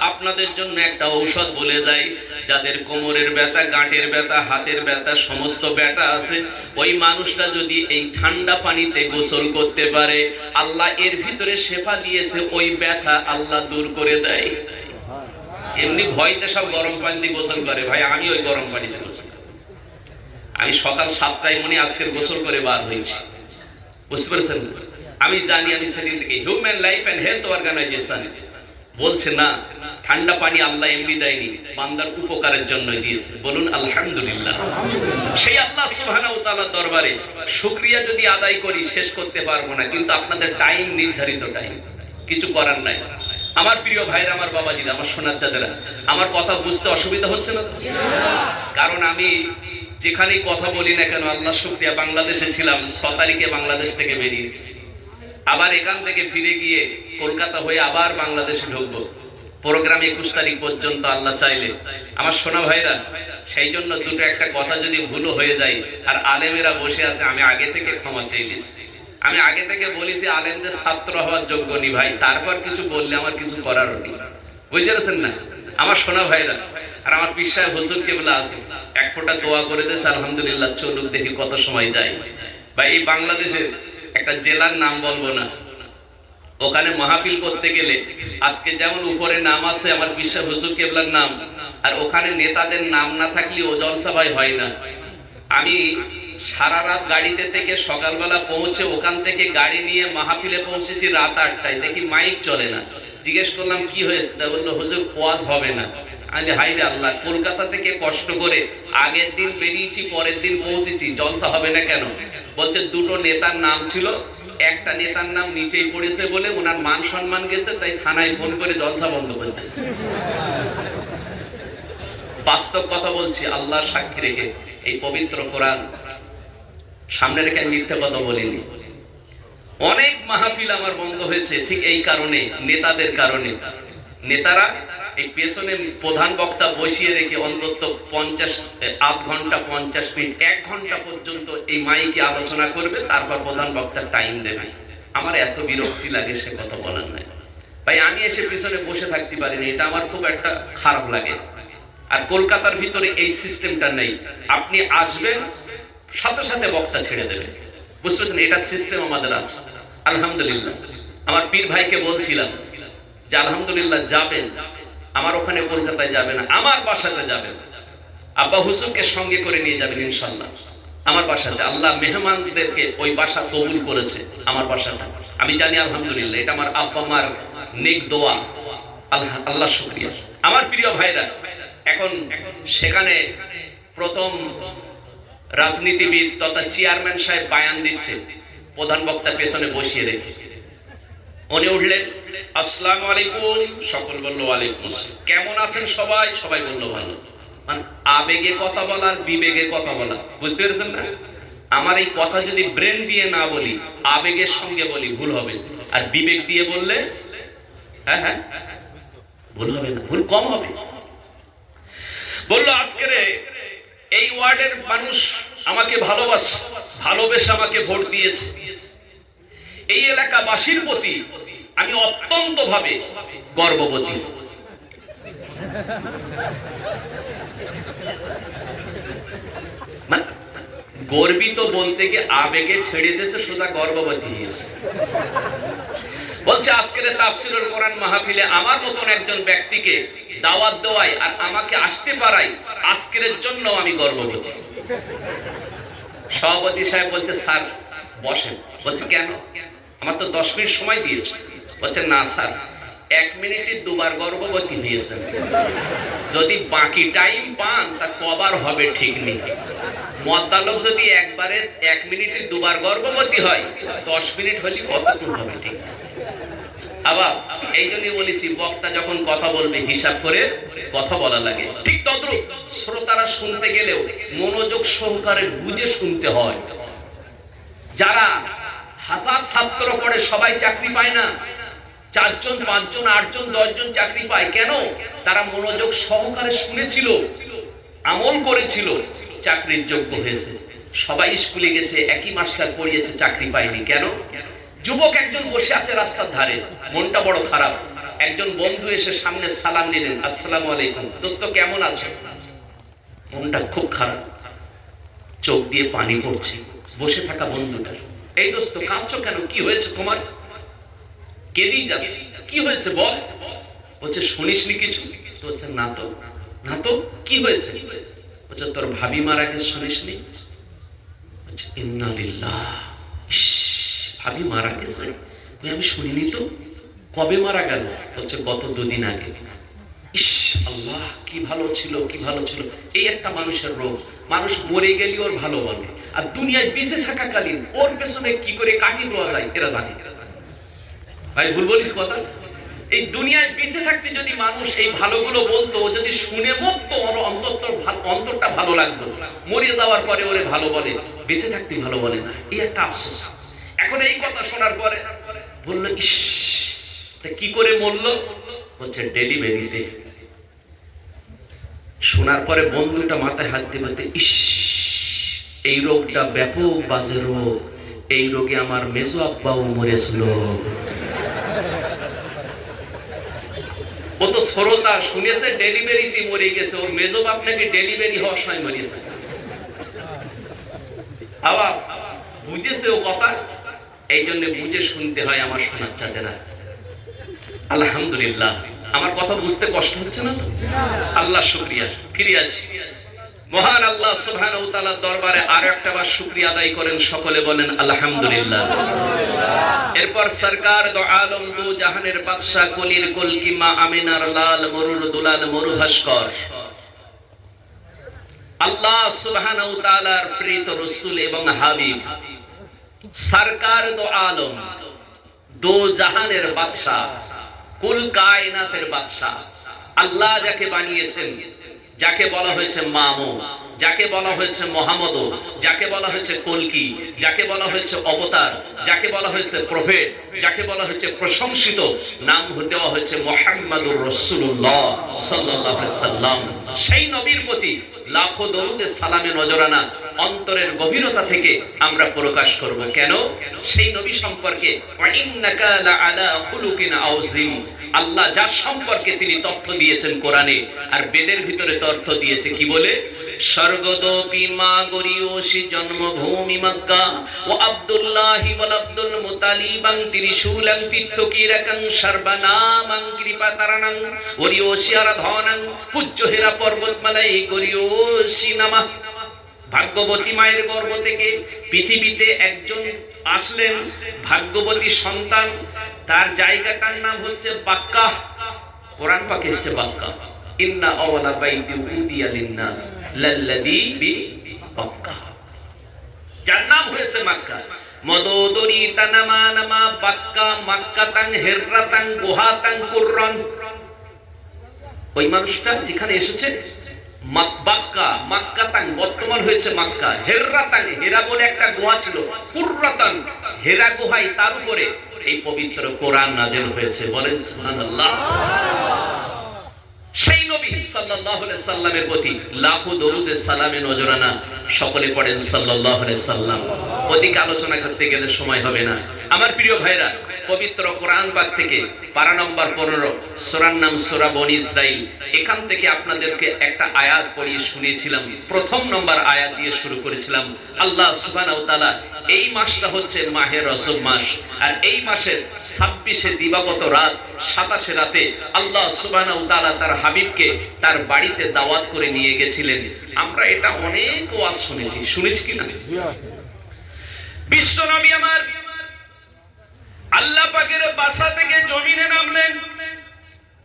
আপনাদের জন্য একটা ঔষধ বলে যাই, যাদের কোমরের ব্যথা, গাঁটের ব্যথা, হাতের ব্যথা, সমস্ত ব্যথা আছে, ওই মানুষটা যদি এই ঠান্ডা পানিতে গোসল করতে পারে, আল্লাহ এর ভিতরে শেফা দিয়েছে, ওই ব্যথা আল্লাহ দূর করে দেয়। এমনি ভয়তে সব গরম পানিতে গোসল করে, ভাই আমি ওই গরম পানিতে গোসল করি। আমি সকাল 7টায় মনে আজকের গোসল করে বার হয়েছি, বুঝতে পেরেছেন? আমি জানি, আমি সেদিন থেকে human life and health organisation বলছে না, ঠান্ডা পানি আল্লাহ এমনি দেয়নি, বান্দার উপকারের জন্য দিয়েছে। বলুন আলহামদুলিল্লাহ। সেই আল্লাহ সুবহানাহু ওয়া তাআলার দরবারে শুকরিয়া যদি আদায় করি শেষ করতে পারবো না, কিন্তু আপনাদের টাইম, নির্ধারিত টাইম, কিছু করার নাই। আমার প্রিয় ভাইরা, আমার বাবাজিরা, আমার সোনার চাঁদেরা, আমার কথা বুঝতে অসুবিধা হচ্ছে না? কারণ আমি যেখানেই কথা বলি না কেন, আল্লাহ শুকরিয়া, বাংলাদেশে ছিলাম, 6 তারিখে বাংলাদেশ থেকে বেরিয়েছি, আবার এখান থেকে ফিরে গিয়ে কলকাতা হয়ে আবার বাংলাদেশে ঢুকবো। প্রোগ্রাম 21 তারিখ পর্যন্ত আল্লাহ চাইলে। আমার সোনা ভাইরা, সেই জন্য দুটো একটা কথা যদি ভুল হয়ে যায়, আর আলেমেরা বসে আছে, আমি আগে থেকে ক্ষমা চাইছি। আমি আগে থেকে বলেছি আলেমদের ছাত্র হওয়ার যোগ্য নি ভাই, তারপর কিছু বললে আমার কিছু করার নেই, বুঝতে পারছেন না? আমার সোনা ভাইরা, আর আমার পীর সাহেব হুজুর কেবলা আছে, এক ফোঁটা দোয়া করে দিয়েছে, আলহামদুলিল্লাহ। চলুক দেখি কত সময় যায়। ভাই, এই বাংলাদেশের একটা জেলার নাম বলবো না, ওখানে মাহফিল করতে গেলে আজকে যেমন উপরে নাম আছে আমার পীর সাহেব হুজুর কেবলার নাম, আর ওখানে নেতাদের নাম না থাকলে ও জলসা ভাই হয় না। আমি সারা রাত গাড়িতে থেকে সকালবেলা পৌঁছে ওখান থেকে গাড়ি নিয়ে মাহফিলে পৌঁছেছি রাত 8টায়, দেখি মাইক চলে না। জিজ্ঞেস করলাম কি হয়েছে, তা বললো হুজুর ওয়াজ হবে না। আমি হাই রে আল্লাহ, কলকাতা থেকে কষ্ট করে আগের দিন বেরিয়েছি, পরের দিন পৌঁছেছি, জলসা হবে না কেন? বলছে দুটো নেতার নাম ছিল, একটা নেতার নাম নিচেই পড়েছে বলে ওনার মান সম্মান গেছে, তাই থানায় ফোন করে জলসা বন্ধ করতেছে। বাস্তব কথা বলছি, আল্লাহর সাক্ষী রেখে, এই পবিত্র কোরআন সামনে রেখে মিথ্যে কথা বলিনি। অনেক মাহফিল আমার বন্ধ হয়েছে ঠিক এই কারণে, নেতাদের কারণে। নেতারা এই পেছনে প্রধান বক্তা বসিয়ে রেখে অন্তত আধ ঘন্টা, 50 মিনিট, 1 ঘন্টা পর্যন্ত এই মাইকে আলোচনা করবে, তারপর প্রধান বক্তার টাইম দেবে। আমার এত বিরক্তি লাগে, সে কথা বলার নাই ভাই। আমি এসে পেছনে বসে থাকতে পারিনি, এটা আমার খুব একটা খারাপ লাগে। আর কলকাতার ভিতরে এই সিস্টেমটা নেই, আপনি আসবেন সাথে সাথে বক্তা ছেড়ে দেবে, বুঝছেন? এটা সিস্টেম আমাদের আছে। আলহামদুলিল্লাহ আমার পীর ভাইকে বলছিলাম যে আলহামদুলিল্লাহ যাবেন, আমার ওখানে কলকাতায় যাবেন না, আমার বাসাতে যাবেন, আব্বা হুজুরকে সঙ্গে করে নিয়ে যাবেন ইনশাআল্লাহ আমার বাসাতে। আল্লাহ মেহমানদেরকে ওই বাসা কবুল করেছে, আমার বাসাটা আমি জানি আলহামদুলিল্লাহ, এটা আমার আব্বা মার নেক দোয়া, আল্লাহ শুকরিয়া। আমার প্রিয় ভাইরা, এখন সেখানে প্রথম রাজনীতিবিদ তথা চেয়ারম্যান সাহেব বায়ান দিচ্ছে, প্রধান বক্তা পেছনে বসিয়ে রেখে উনি উঠলেন, আসসালামু আলাইকুম, সকল বলল ওয়ালাইকুম আসসালাম, কেমন আছেন সবাই? সবাই বলল ভালো। মানে আবেগে কথা বলার বিবেগে কথা বলা, বুঝতে পেরেছেন না? আমার এই কথা যদি ব্রেন দিয়ে না বলি, আবেগের সঙ্গে বলি, ভুল হবে, আর বিবেক দিয়ে বললে হ্যাঁ হ্যাঁ ভুল হবে না, ভুল কম হবে। বললো আজকের এই ওয়ার্ডের মানুষ আমাকে ভালোবেসে আমাকে ভোট দিয়েছে, এই এলাকাবাসীর প্রতি আমি অত্যন্ত ভাবে গর্ববোধী। গর্বিত বলতে গিয়ে আবেগে ছেড়ে দিয়েছে, সোজা গর্ভবতী হয়েছে। বলছে আজকের তাফসীরুল কোরআন মাহফিলে আমার মতন একজন ব্যক্তিকে দাওয়াত দেওয়াই আর আমাকে আসতে পারাই আজকের জন্য আমি গর্ববোধী। সভাপতি সাহেব বলছে স্যার বসেন। বলছে কেন? আমার তো 10 মিনিট সময় দিয়েছে। বলছে না স্যার, 1 মিনিটে দুবার গর্ভবতী হয়েছেন, যদি বাকি টাইম পান তা কবার হবে ঠিক নেই। মদ্দালক যদি একবারে 1 মিনিটে দুবার গর্ভবতী হয়, 10 মিনিট হলে কতক্ষণ হবে ঠিক। আবার এই জন্যই বলেছি, বক্তা যখন কথা বলবে হিসাব করে কথা বলা লাগে। ঠিক তদ্রূপ শ্রোতারা শুনতে গেলেও মনোযোগ সহকারে বুঝে শুনতে হয়। যারা হাজার ছাত্র পড়ে সবাই চাকরি পায় না, 4 জন 5 জন 8 জন 10 জন চাকরি পায় কেন? তারা মনোযোগ সহকারে শুনেছিল, আমল করেছিল, চাকরির যোগ্য হয়েছে। সবাই স্কুলে গেছে, একই মাস্টার পড়িয়েছে, চাকরি পায়নি কেন? যুবক একজন বসে আছে রাস্তার ধারে, মনটা বড় খারাপ। একজন বন্ধু এসে সামনে সালাম দিলেন, আসসালামু আলাইকুম, দোস্ত কেমন আছো? মনটা খুব খারাপ, চোখ দিয়ে পানি পড়ছে। বসে থাকা বন্ধুটা, এই দোস্ত কাঁদছো কেন? কি হয়েছে তোমার? কেঁদেই যাচ্ছে। কি হয়েছে বল? বলছে শুনিসনি কিছু? বলছে না তো। না তো কি হয়েছে? বলছে তোর ভাবি মারা গেছে, শুনিসনি? বলছে ইন্না লিল্লাহ, ভাবি মারা গেছে? আমি শুনিনি তো। কবে মারা গেল? বলছে গত 2 দিন আগে। ইস আল্লাহ, কি ভালো ছিল, কি ভালো ছিল। এই একটা মানুষের রোগ, মানুষ মরে গেলে ওর ভালো বলে, আর দুনিয়ায় বেঁচে থাকাকালীন ওর পেছনে কি করে কাটিয়ে দেওয়া যায় এরা জানে। ভাই ভুল বলিস কথা? এই দুনিয়ায় বেঁচে থাকতে যদি মানুষ এই ভালোগুলো বলতো, যদি শুনে মুক্ত অন্তরটা ভালো লাগতো, মরে যাওয়ার পরে ওরে ভালো বলে, বেঁচে থাকতে ভালো বলে না, এই একটা আফসোস। এখন এই কথা শোনার পরে বললো ইস, কি করে মরলো? বলছে ডেলিভারিতে। শোনার পরে বন্ধুটা মাথায় হাত দিয়ে বলতে, ইস এই রোগটা ব্যাপক বাজে রোগ, এই রোগে আমার মেজো আব্বাও মরেছিল। ও তো শ্রোতা শুনেছে ডেলিভারিতে মরে গেছে, ওর মেজো বাপ নাকি ডেলিভারি হওয়ার সময় মরেছে। আবার বুঝেছে ও কথা, এই জন্য বুঝে শুনতে হয় আমার শোনার চাচেরা। আলহামদুলিল্লাহ, আমার কথা বুঝতে কষ্ট হচ্ছে না? আল্লাহ শুকরিয়া। ফিরে আসি মহান আল্লাহ সুবহানাহু ওয়া তাআলার দরবারে আরো একটা বার শুকরিয়া আদায় করেন, সকলে বলেন আলহামদুলিল্লাহ। এরপর সরকার দো আলম দু জাহানের বাদশা কলির কলকিমা আমিনার লাল মরুর দুলাল মরু ভাস্কর আল্লাহ সুবহানাহু ওয়া তাআলার প্রিয় রাসূল এবং হাবিব সরকার দো আলম, দো জাহানের বাদশা, কুল কায়নাতের বাদশা, আল্লাহ যাকে বানিয়েছেন, যাকে বলা হয়েছে মামুন, যাকে বলা হয়েছে মুহাম্মদ, যাকে বলা হয়েছে কলকি, যাকে বলা হয়েছে অবতার, যাকে বলা হয়েছে প্রফেট, যাকে বলা হয়েছে প্রশংসিত, নাম দেওয়া হয়েছে মুহাম্মাদুর রাসূলুল্লাহ সাল্লাল্লাহু আলাইহি সাল্লাম। সেই নবীর প্রতি লাখো দরুদে সালামে নজরানা অন্তরের গভীরতা থেকে আমরা প্রকাশ করব। কেন? সেই নবী সম্পর্কে ওয়া ইন্নাকা লাআলা খুলুকিন আযীম, আল্লাহ যার সম্পর্কে তিনি তথ্য দিয়েছেন কোরআনে, আর বেদের ভিতরে তথ্য দিয়েছে কি বলে? স্বর্গদোপি মা গরিয়সী জন্মভূমি মক্কা ও আব্দুল্লাহি ওয়াল আব্দুল মুতালিবাং ত্রিশূলাং তিত্তকিরাকাং সর্বনামাং কৃপাতারানাং গরিয়সী আরাধনাং পূজ্য হেরা পর্বতমালাই গরিয়সী নামা। ভাগ্যবতী মায়ের গর্ভ থেকে পৃথিবীতে একজন আসলেন, ভাগ্যবতী সন্তান, তার জায়গাটার নাম হচ্ছে বাক্কা। কোরআন পাকে এসেছে বাক্কা, ইন্না আওয়ালা বাইতি উদিয়া লিন্নাস লাল্লাযী বিবাক্কা, যার নাম হয়েছে মক্কা। মদোদরি তানামা নামা বাক্কা মাক্কাতান হিররাতান গুহাতান কুররান। ওই মানুষটা যেখানে এসেছে বাক্কা, মাক্কাতান বর্তমান হয়েছে মক্কা, হিররাতান হেরা বলে একটা গুহা ছিল, কুররাতান হেরা গুহায়, তার উপরে এই পবিত্র কোরআন নাযিল হয়েছে। বলেন সুবহানাল্লাহ। সেই নবী সাল্লাল্লাহু আলাইহি সাল্লামের প্রতি লাখো দরুদে সালামে নজরানা সকলে পড়েন সাল্লাল্লাহু আলাইহি সাল্লাম। অধিক আলোচনা করতে গেলে সময় হবে না। আমার প্রিয় ভাইরা, পবিত্র কোরআন পাক থেকে পারা নম্বর 15, সূরার নাম সূরা বনী ইসরাইল। এখান থেকে আপনাদেরকে একটা আয়াত পড়িয়ে শুনিয়েছিলাম। প্রথম নম্বর আয়াত দিয়ে শুরু করেছিলাম। আল্লাহ সুবহানাহু ওয়া তাআলা, এই মাসটা হচ্ছে মাহে রজব মাস, আর এই মাসের 26 দিবাগত রাত, 27 রাতে আল্লাহ সুবহানাহু ওয়া তাআলা তার হাবিবকে তার বাড়িতে দাওয়াত করে নিয়ে গেছিলেন। আমরা এটা অনেক ওয়াজ শুনেছি কিনা? বিশ্ব নবী আমার আল্লাহ পাকের বাসা থেকে জমিনে নামলেন।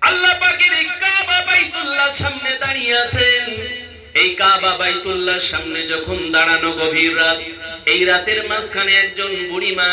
আল্লাহ পাকের এই কাবা বাইতুল্লাহ সামনে দাঁড়িয়ে আছেন। এই কাবা বাইতুল্লাহ সামনে যখন দাঁড়ানো গভীর রাত, এই রাতের মাঝখানে একজন বুড়িমা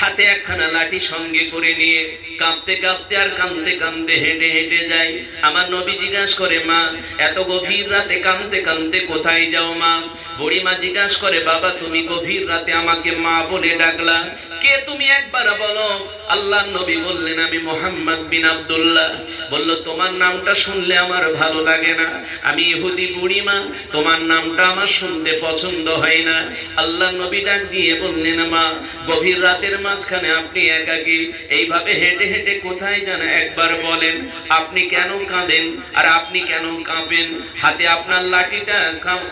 হাতে একখানা লাঠি সঙ্গে করে নিয়ে কাঁপতে কাঁপতে আর কাঁদতে কাঁদতে হেঁটে হেঁটে যায়। আমার নবী জিজ্ঞাসা করে, মা এত গভীর রাতে কাঁদতে কাঁদতে কোথায় যাও মা? বুড়িমা জিজ্ঞাসা করে, বাবা তুমি গভীর রাতে আমাকে মা বলে ডাকলা, কে তুমি একবার বলো? আল্লাহর নবী বললেন, আমি মুহাম্মদ বিন আব্দুল্লাহ। বলল, তোমার নামটা শুনলে আমার ভালো লাগে না, আমি ইহুদি বুড়িমা, তোমার নামটা আমার শুনতে পছন্দ হয় না। আল্লাহ নবী ডাক দিয়ে বললেন, মা গভীর রাতের মাঝখানে আপনি একাকী এইভাবে হেঁটে হেঁটে কোথায় যান একবার বলেন। আপনি কেন কাঁদেন আর আপনি কেন কাঁপেন? হাতে আপনার লাঠিটা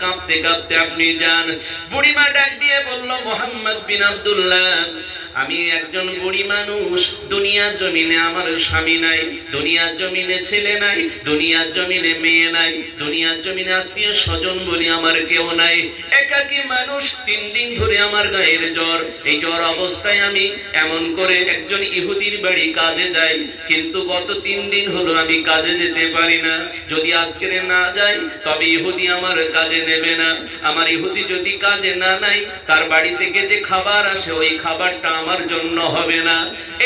কাঁপতে কাঁপতে আপনি যান। বুড়িমা ডাক দিয়ে বলল, মুহাম্মদ বিন আব্দুল্লাহ, আমি একজন বুড়ি মানুষ, দুনিয়ার জমিনে আমার স্বামী নাই, দুনিয়ার জমিনে ছেলে নাই, দুনিয়ার জমিনে মেয়ে নাই, দুনিয়ার জমিনে আত্মীয় স্বজন বলি আমার কেউ নাই, একাকী মানুষ। 3 দিন ধরে আমার গায়ের জ্বর। এই জ্বর অবস্থায় আমি এমন করে একজন ইহুদির বাড়ি কাজে যাই, কিন্তু গত 3 দিন হলো আমি কাজে যেতে পারি না। যদি আজকে না যাই তবে ইহুদি আমার কাজে নেবে না। আমার ইহুদি যদি কাজে না নাই, তার বাড়ি থেকে যে খাবার আসে ওই খাবারটা আমার জন্য হবে না।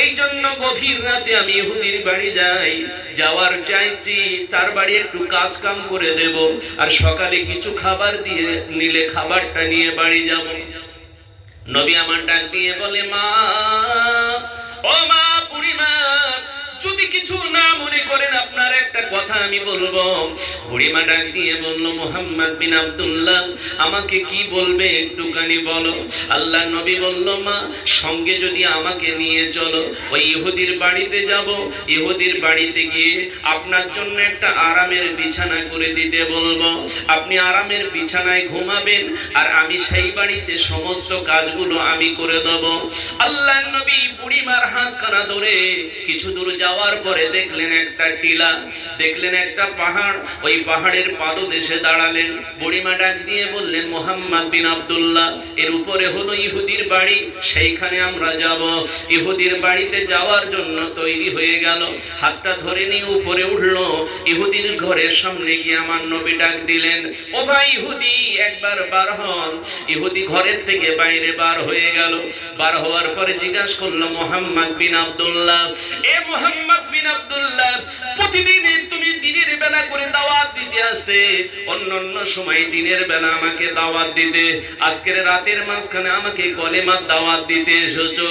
এই জন্য গভীর রাতে আমি ইহুদির বাড়ি যাই, যাওয়ার চাইছি তার বাড়ি একটু কাজ কাম করে দেব, আর সকালে কিছু খাবার দিয়ে নিলে খাবারটা নিয়ে বাড়ি যাব। নবী আমার ডাক দিয়ে বলে, মা ও মা বুড়িমা, যদি কিছু না মনে করেন আপনার একটা কথা আমি বলবো। বুড়িমা ডাক দিয়ে বলল, মুহাম্মদ বিন আব্দুল্লাহ, আমাকে কি বলবে একটুখানি বলো। আল্লাহ নবী বলল, মা সঙ্গে যদি আমাকে নিয়ে চলো, ওই ইহুদির বাড়িতে যাব। ইহুদির বাড়িতে গিয়ে আপনার জন্য একটা আরামের বিছানা করে দিতে বলবো, আপনি আরামের বিছানায় ঘুমাবেন, আর আমি সেই বাড়িতে সমস্ত কাজগুলো আমি করে দেব। আল্লাহ নবী বুড়িমার হাতখানা ধরে কিছু দূর যাওয়ার পরে দেখলেন একটা টিলা, দেখলেন একটা পাহাড়। ওই পাহাড়ের পাদদেশে দাঁড়ালেন। বুড়িমা ডাক দিয়ে বললেন, মুহাম্মদ বিন আব্দুল্লাহ, এর উপরে হলো ইহুদির বাড়ি, সেইখানে আমরা যাব। ইহুদির বাড়িতে যাওয়ার জন্য তৈরি হয়ে গেল, হাতটা ধরে নিয়ে উপরে উঠলো। ইহুদির ঘরের সামনে গিয়ে আমার নবী ডাক দিলেন, ও ভাই ইহুদি, একবার বার হন। ইহুদি ঘরের থেকে বাইরে বার হয়ে গেল। বার হওয়ার পরে জিজ্ঞাসা করলো, মুহাম্মদ বিন আব্দুল্লাহ, এ মুহাম্মদ বিন আব্দুল্লাহ, প্রতিদিন তুমি দিনের বেলা করে দাওয়াত দিতে আসতে, অন্য সময় দিনের বেলা আমাকে দাওয়াত দিতে, আজকের রাতের মাঝখানে আমাকে কলেমার দাওয়াত দিতে এসেছো।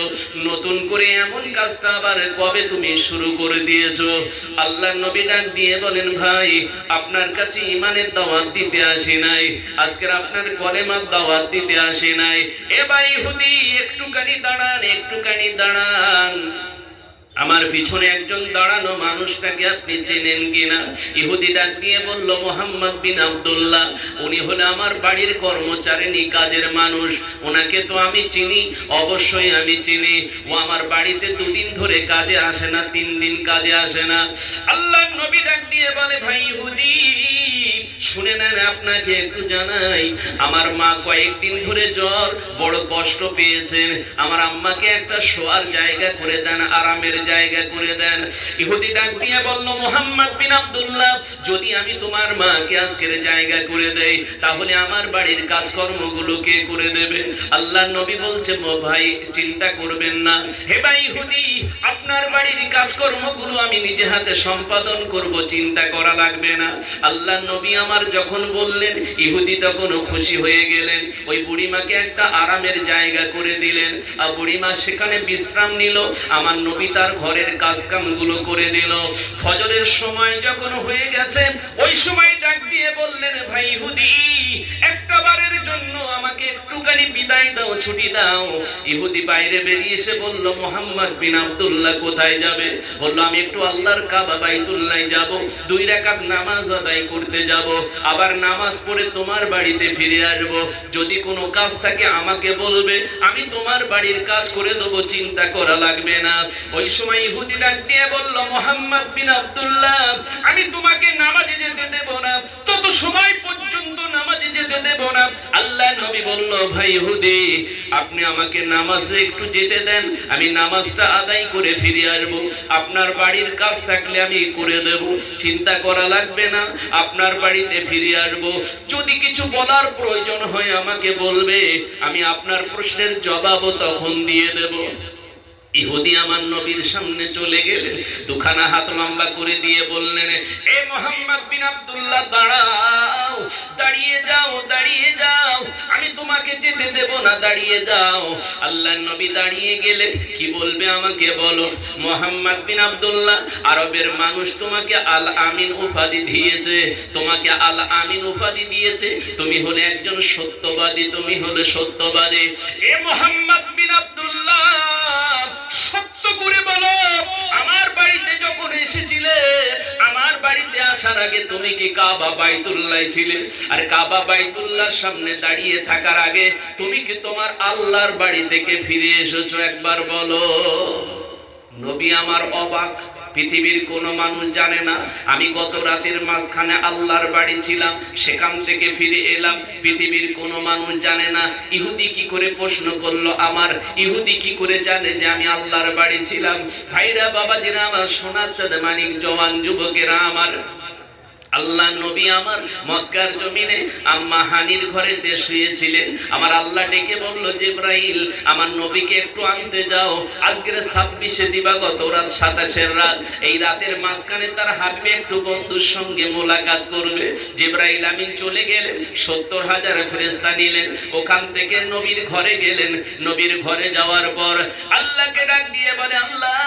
নতুন করে এমন কাজটা আবার কবে তুমি শুরু করে দিয়েছো? আল্লাহর নবী ডাক দিয়ে বলেন, ভাই আপনার কাছে ঈমানের দাওয়াত দিতে আসি নাই, আজকের আপনার কলেমার দাওয়াত দিতে আসি নাই। এ ভাই ইহুদি, একটুখানি দাঁড়ান, একটুখানি দাঁড়ান। আমার পিছনে একজন দাঁড়ানো মানুষটাকে আপনি চেনেন কিনা? ইহুদি ডাক দিয়ে বলল, মুহাম্মদ বিন আব্দুল্লাহ। উনি হলো আমার বাড়ির কর্মচারিণী, কাজের মানুষ। ওনাকে তো আমি চিনি, অবশ্যই আমি চিনি। ও আমার বাড়িতে 2 দিন ধরে কাজে আসে না, 3 দিন কাজে আসে না। আল্লাহর নবী ডাক দিয়ে বলে, ভাই ইহুদি শুনে নেন, আপনাকে একটু জানাই, আমার মা কয়েকদিন ধরে জ্বর, বড় কষ্ট পেয়েছেন। আমার আম্মাকে একটা শোয়ার জায়গা করে দেন, আরামের জায়গা করে দেন। ইহুদি ডাক দিয়ে বলল, মুহাম্মদ বিন আব্দুল্লাহ, যদি আমি তোমার মাকে আজকের জায়গা করে দেই, তাহলে আমার বাড়ির কাজকর্মগুলো কে করে দেবে? আল্লাহর নবী বলছে, ভাই চিন্তা করবেন না। হে ভাই ইহুদি, আপনার বাড়ির কাজকর্মগুলো আমি নিজে হাতে সম্পাদন করব, চিন্তা করা লাগবে না। আল্লাহর নবী আমার যখন বললেন, ইহুদি তখন খুশি হয়ে গেলেন। ওই বুড়িমাকে একটা আরামের জায়গা করে দিলেন, আর বুড়িমা সেখানে বিশ্রাম নিল। আমার নবী তার ঘরের কাজকামগুলো করে দিল। ফজরের সময় যখন হয়ে গেছে, ওই সময় ডাক দিয়ে বললেন, ভাই ইহুদি একটা বারের জন্য আমাকে একটুখানি বিদায় দাও, ছুটি দাও। ইহুদি বাইরে বেরিয়ে এসে বলল, মুহাম্মদ বিন আব্দুল্লাহ কোথায় যাবে? বলল, আমি একটু আল্লাহর কাবা বাইতুল্লাহ যাব, 2 রাকাত নামাজ আদায় করতে যাব, আবার নামাজ পড়ে তোমার বাড়িতে ফিরে আসব। যদি কোনো কাজ থাকে আমাকে বলবে, আমি তোমার বাড়ির কাজ করে দেবো, চিন্তা করা লাগবে না। ওই সময় ইহুদি ডাক দিয়ে বলল, মুহাম্মদ বিন আব্দুল্লাহ, আমি তোমাকে নামাজে যেতে দেব না, তত সময় পর্যন্ত নামাজে যেতে দেব না। আল্লাহর নবী বলল, ভাই ইহুদি আপনি আমাকে নামাজে একটু যেতে দেন, আমি নামাজটা আদায় করে ফিরে আসব। আপনার বাড়ির কাজ থাকলে আমি করে দেব, চিন্তা করা লাগবে না, আপনার বাড়িতে ফিরে আসব। যদি কিছু বলার প্রয়োজন হয় আমাকে বলবে, আমি আপনার প্রশ্নের জবাবও তখন দিয়ে দেব। ইহুদি আমার নবীর সামনে চলে গেলেন, 2খানা হাত লম্বা করে দিয়ে বললেন, এ মুহাম্মদ বিন আব্দুল্লাহ দাঁড়াও, দাঁড়িয়ে যাও, দাঁড়িয়ে যাও, আমি তোমাকে যেতে দেব না, দাঁড়িয়ে যাও। আল্লাহর নবী দাঁড়িয়ে গেলেন। কি বলবে আমাকে বলো? মুহাম্মদ বিন আব্দুল্লাহ, আরবের মানুষ তোমাকে আল আমিন উপাধি দিয়েছে, তোমাকে আল আমিন উপাধি দিয়েছে, তুমি হলে একজন সত্যবাদী, তুমি হলে সত্যবাদী। এ মুহাম্মদ বিন আব্দুল্লাহ সত্য করে বলো, আমার বাড়িতে যখন এসেছিলে, আমার বাড়িতে আসার আগে তুমি কি কাবা বাইতুল্লাহ ছিলে? আর কাবা বাইতুল্লাহর সামনে দাঁড়িয়ে থাকার আগে তুমি কি তোমার আল্লাহর বাড়ি থেকে ফিরে এসেছো? একবার বলো। নবী আমার অবাক, পৃথিবীর কোনো মানুষ জানে না আমি গত রাতের মাঝখানে আল্লাহর বাড়ি ছিলাম, সেখান থেকে ফিরে এলাম, পৃথিবীর কোনো মানুষ জানে না। ইহুদি কি করে প্রশ্ন করলো আমার? ইহুদি কি করে জানে যে আমি আল্লাহর বাড়ি ছিলাম? ভাইরা, বাবাজিরা আমার, সোনার চাঁদ মানিক জওয়ান যুবকেরা আমার, আল্লাহ নবী আমার মক্কার জমিনে আম্মা হানির ঘরেতে শুয়েছিলেন। আমার আল্লাহ ডেকে বলল, জিবরাইল আমার নবীকে একটু আনতে যাও, আজকের 26 দিবাগত রাত, 27 রাত, এই রাতের মাঝখানে তার হাবিব একটু বন্ধুর সঙ্গে মোলাকাত করবে। জিবরাইল আমিন চলে গেলেন, 70,000 ফেরেশতা নিলেন, ওখান থেকে নবীর ঘরে গেলেন। নবীর ঘরে যাওয়ার পর আল্লাহকে ডাক দিয়ে বলে, আল্লাহ